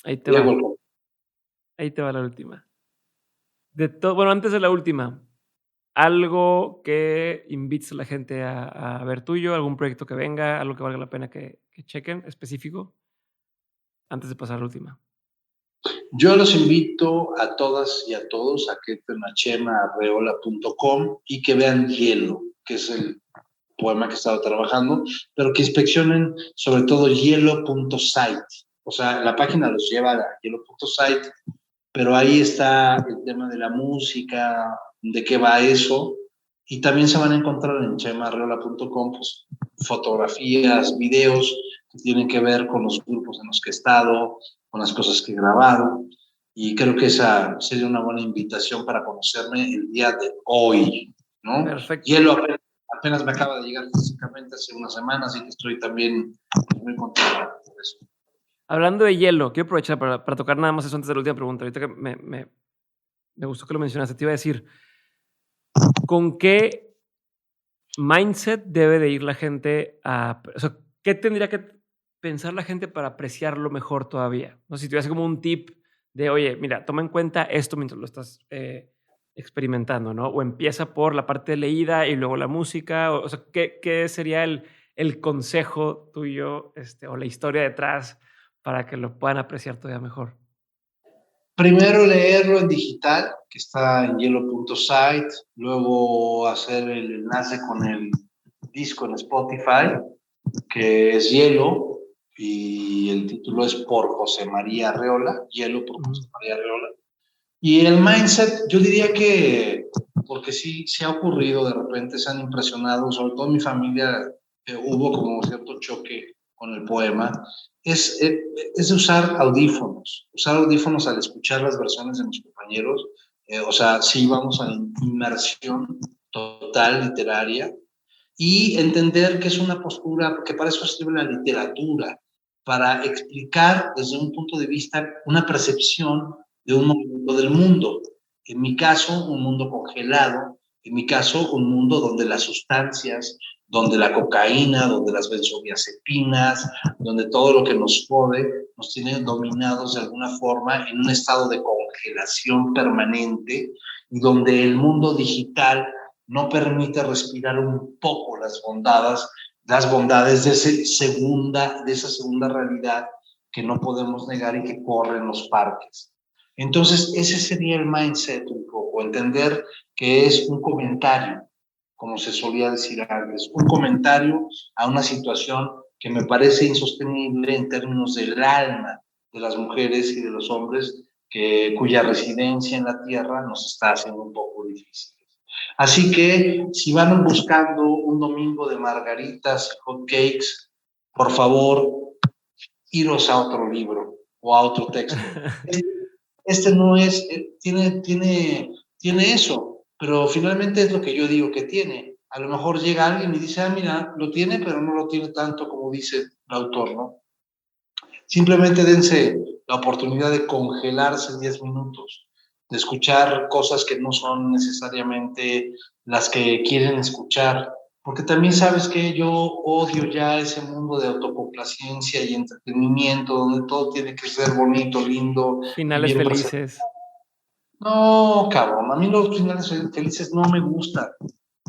Ahí te va, Diego, ahí te va la última. Bueno, antes de la última, algo que invites a la gente a ver tuyo, algún proyecto que venga, algo que valga la pena que chequen, específico, antes de pasar a la última. yo los invito a todas y a todos a que entren a chemaarreola.com y que vean Hielo, que es el poema que he estado trabajando, pero que inspeccionen sobre todo hielo.site. O sea, la página los lleva a hielo.site, pero ahí está el tema de la música, de qué va eso, y también se van a encontrar en chemaarreola.com pues, fotografías, videos que tienen que ver con los grupos en los que he estado, con las cosas que he grabado, y creo que esa sería una buena invitación para conocerme el día de hoy, ¿no? Perfecto. Hielo apenas me acaba de llegar físicamente hace unas semanas, así que estoy también muy contento por eso. Hablando de hielo, quiero aprovechar para tocar nada más eso antes de la última pregunta. Ahorita que me gustó que lo mencionaste, te iba a decir, ¿con qué mindset debe de ir la gente o sea, qué tendría que pensar la gente para apreciarlo mejor todavía? No sé si te hace como un tip de, oye, mira, toma en cuenta esto mientras lo estás experimentando, ¿no? O empieza por la parte de leída y luego la música. O sea, ¿qué sería el consejo tuyo o la historia detrás para que lo puedan apreciar todavía mejor? Primero leerlo en digital, que está en hielo.site, luego hacer el enlace con el disco en Spotify, que es Hielo, y el título es por José María Arreola, Hielo por José María Arreola. Y el mindset, yo diría que, porque sí, se ha ocurrido, de repente se han impresionado, sobre todo en mi familia, hubo como cierto choque con el poema, es de usar audífonos al escuchar las versiones de mis compañeros, o sea, sí vamos a la inmersión total literaria y entender que es una postura, que para eso sirve la literatura, para explicar desde un punto de vista, una percepción de un momento del mundo. En mi caso, un mundo congelado, en mi caso, un mundo donde las sustancias, donde la cocaína, donde las benzodiazepinas, donde todo lo que nos jode, nos tiene dominados de alguna forma en un estado de congelación permanente y donde el mundo digital no permite respirar un poco las bondades de esa segunda realidad que no podemos negar y que corre en los parques. Entonces, ese sería el mindset un poco, entender que es un comentario, como se solía decir antes, un comentario a una situación que me parece insostenible en términos del alma de las mujeres y de los hombres, cuya residencia en la tierra nos está haciendo un poco difícil. Así que si van buscando un domingo de margaritas y hot cakes, por favor, iros a otro libro o a otro texto. Este no es, tiene eso, pero finalmente es lo que yo digo que tiene. A lo mejor llega alguien y dice, mira, lo tiene, pero no lo tiene tanto como dice el autor, ¿no? Simplemente dense la oportunidad de congelarse 10 minutos, de escuchar cosas que no son necesariamente las que quieren escuchar, porque también sabes que yo odio ya ese mundo de autocomplacencia y entretenimiento, donde todo tiene que ser bonito, lindo y Finales bien presentado. felices. No, cabrón, a mí los finales felices no me gustan,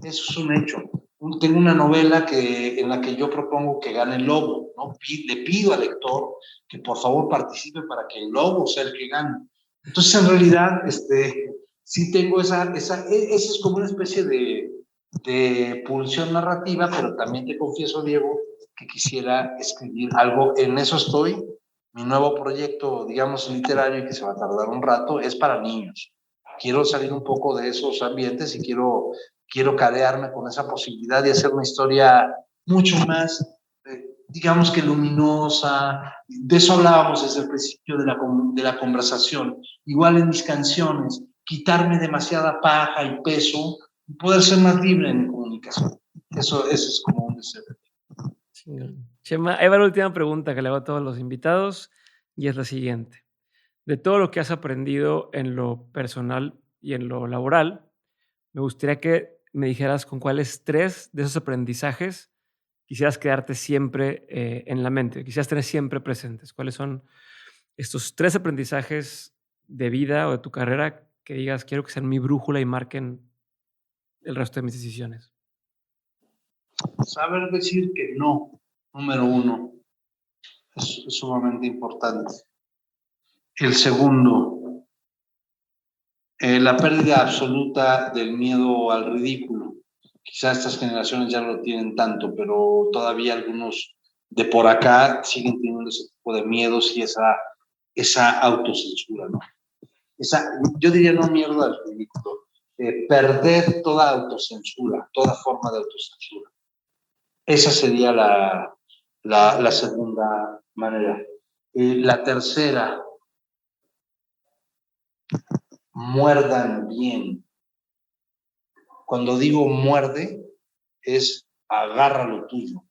eso es un hecho. Tengo una novela en la que yo propongo que gane el lobo, ¿no? Le pido al lector que por favor participe para que el lobo sea el que gane. Entonces, en realidad, sí tengo esa es como una especie de pulsión narrativa, pero también te confieso, Diego, que quisiera escribir algo, en eso estoy. Mi nuevo proyecto, digamos, literario, que se va a tardar un rato, es para niños. Quiero salir un poco de esos ambientes y quiero carearme con esa posibilidad de hacer una historia mucho más digamos que luminosa. De eso hablábamos desde el principio de la conversación. Igual en mis canciones, quitarme demasiada paja y peso y poder ser más libre en mi comunicación. Eso es como un deseo. Chema, ahí va la última pregunta que le hago a todos los invitados y es la siguiente. De todo lo que has aprendido en lo personal y en lo laboral, me gustaría que me dijeras con cuáles 3 de esos aprendizajes quisieras quedarte siempre en la mente, quisieras tener siempre presentes. ¿Cuáles son estos 3 aprendizajes de vida o de tu carrera que digas, quiero que sean mi brújula y marquen el resto de mis decisiones? Saber decir que no, número 1, es sumamente importante. El segundo, la pérdida absoluta del miedo al ridículo. Quizás estas generaciones ya no lo tienen tanto, pero todavía algunos de por acá siguen teniendo ese tipo de miedos y esa autocensura, ¿no? Yo diría no miedo al ridículo, perder toda autocensura, toda forma de autocensura. Esa sería la segunda manera. La tercera, muerdan bien. Cuando digo muerde, es agarra lo tuyo,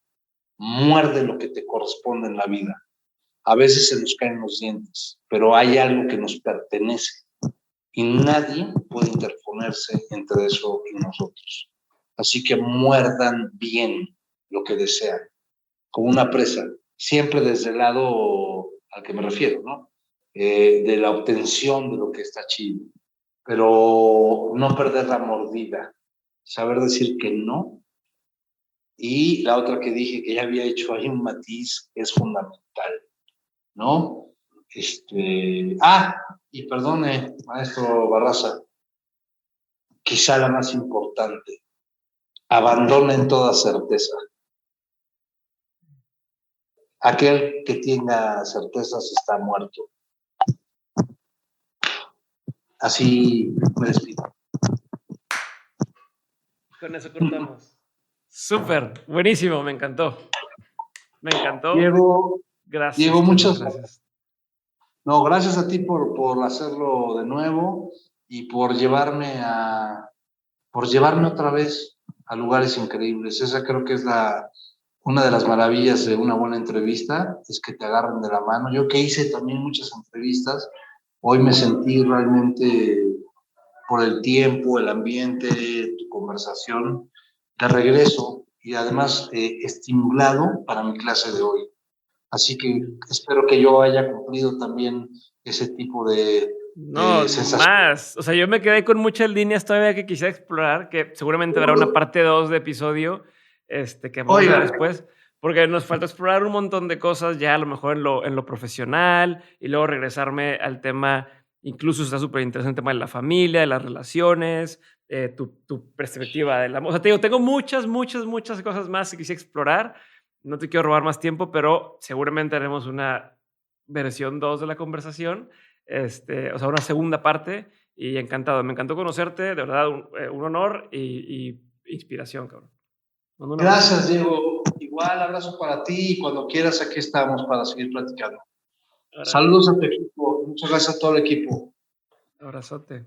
muerde lo que te corresponde en la vida. A veces se nos caen los dientes, pero hay algo que nos pertenece y nadie puede interponerse entre eso y nosotros. Así que muerdan bien lo que desean, como una presa, siempre desde el lado al que me refiero, ¿no? De la obtención de lo que está chido, pero no perder la mordida, saber decir que no. Y la otra que dije que ya había hecho ahí un matiz es fundamental, ¿no? Y perdone, maestro Barraza, quizá la más importante, abandonen toda certeza. Aquel que tenga certezas está muerto. Así me despido. Con eso cortamos. Súper, buenísimo, me encantó. Me encantó. Diego, gracias. Diego, muchas gracias. No, gracias a ti por hacerlo de nuevo y por llevarme otra vez a lugares increíbles. Esa creo que es una de las maravillas de una buena entrevista, es que te agarren de la mano. Yo que hice también muchas entrevistas, hoy me sentí realmente, por el tiempo, el ambiente, tu conversación, de regreso y además estimulado para mi clase de hoy. Así que espero que yo haya cumplido también ese tipo de sensación. Más. O sea, yo me quedé con muchas líneas todavía que quisiera explorar, que seguramente habrá una parte 2 de episodio que vamos a ver después, porque nos falta explorar un montón de cosas ya a lo mejor en lo profesional y luego regresarme al tema, incluso está súper interesante el tema de la familia, de las relaciones, tu perspectiva del amor. O sea, te digo, tengo muchas cosas más que quisiera explorar. No te quiero robar más tiempo, pero seguramente haremos una versión 2 de la conversación, o sea, una segunda parte, y encantado. Me encantó conocerte, de verdad, un honor y inspiración, cabrón. Gracias, Diego. Igual, abrazo para ti y cuando quieras aquí estamos para seguir platicando. Saludos a tu equipo. Muchas gracias a todo el equipo. Abrazote.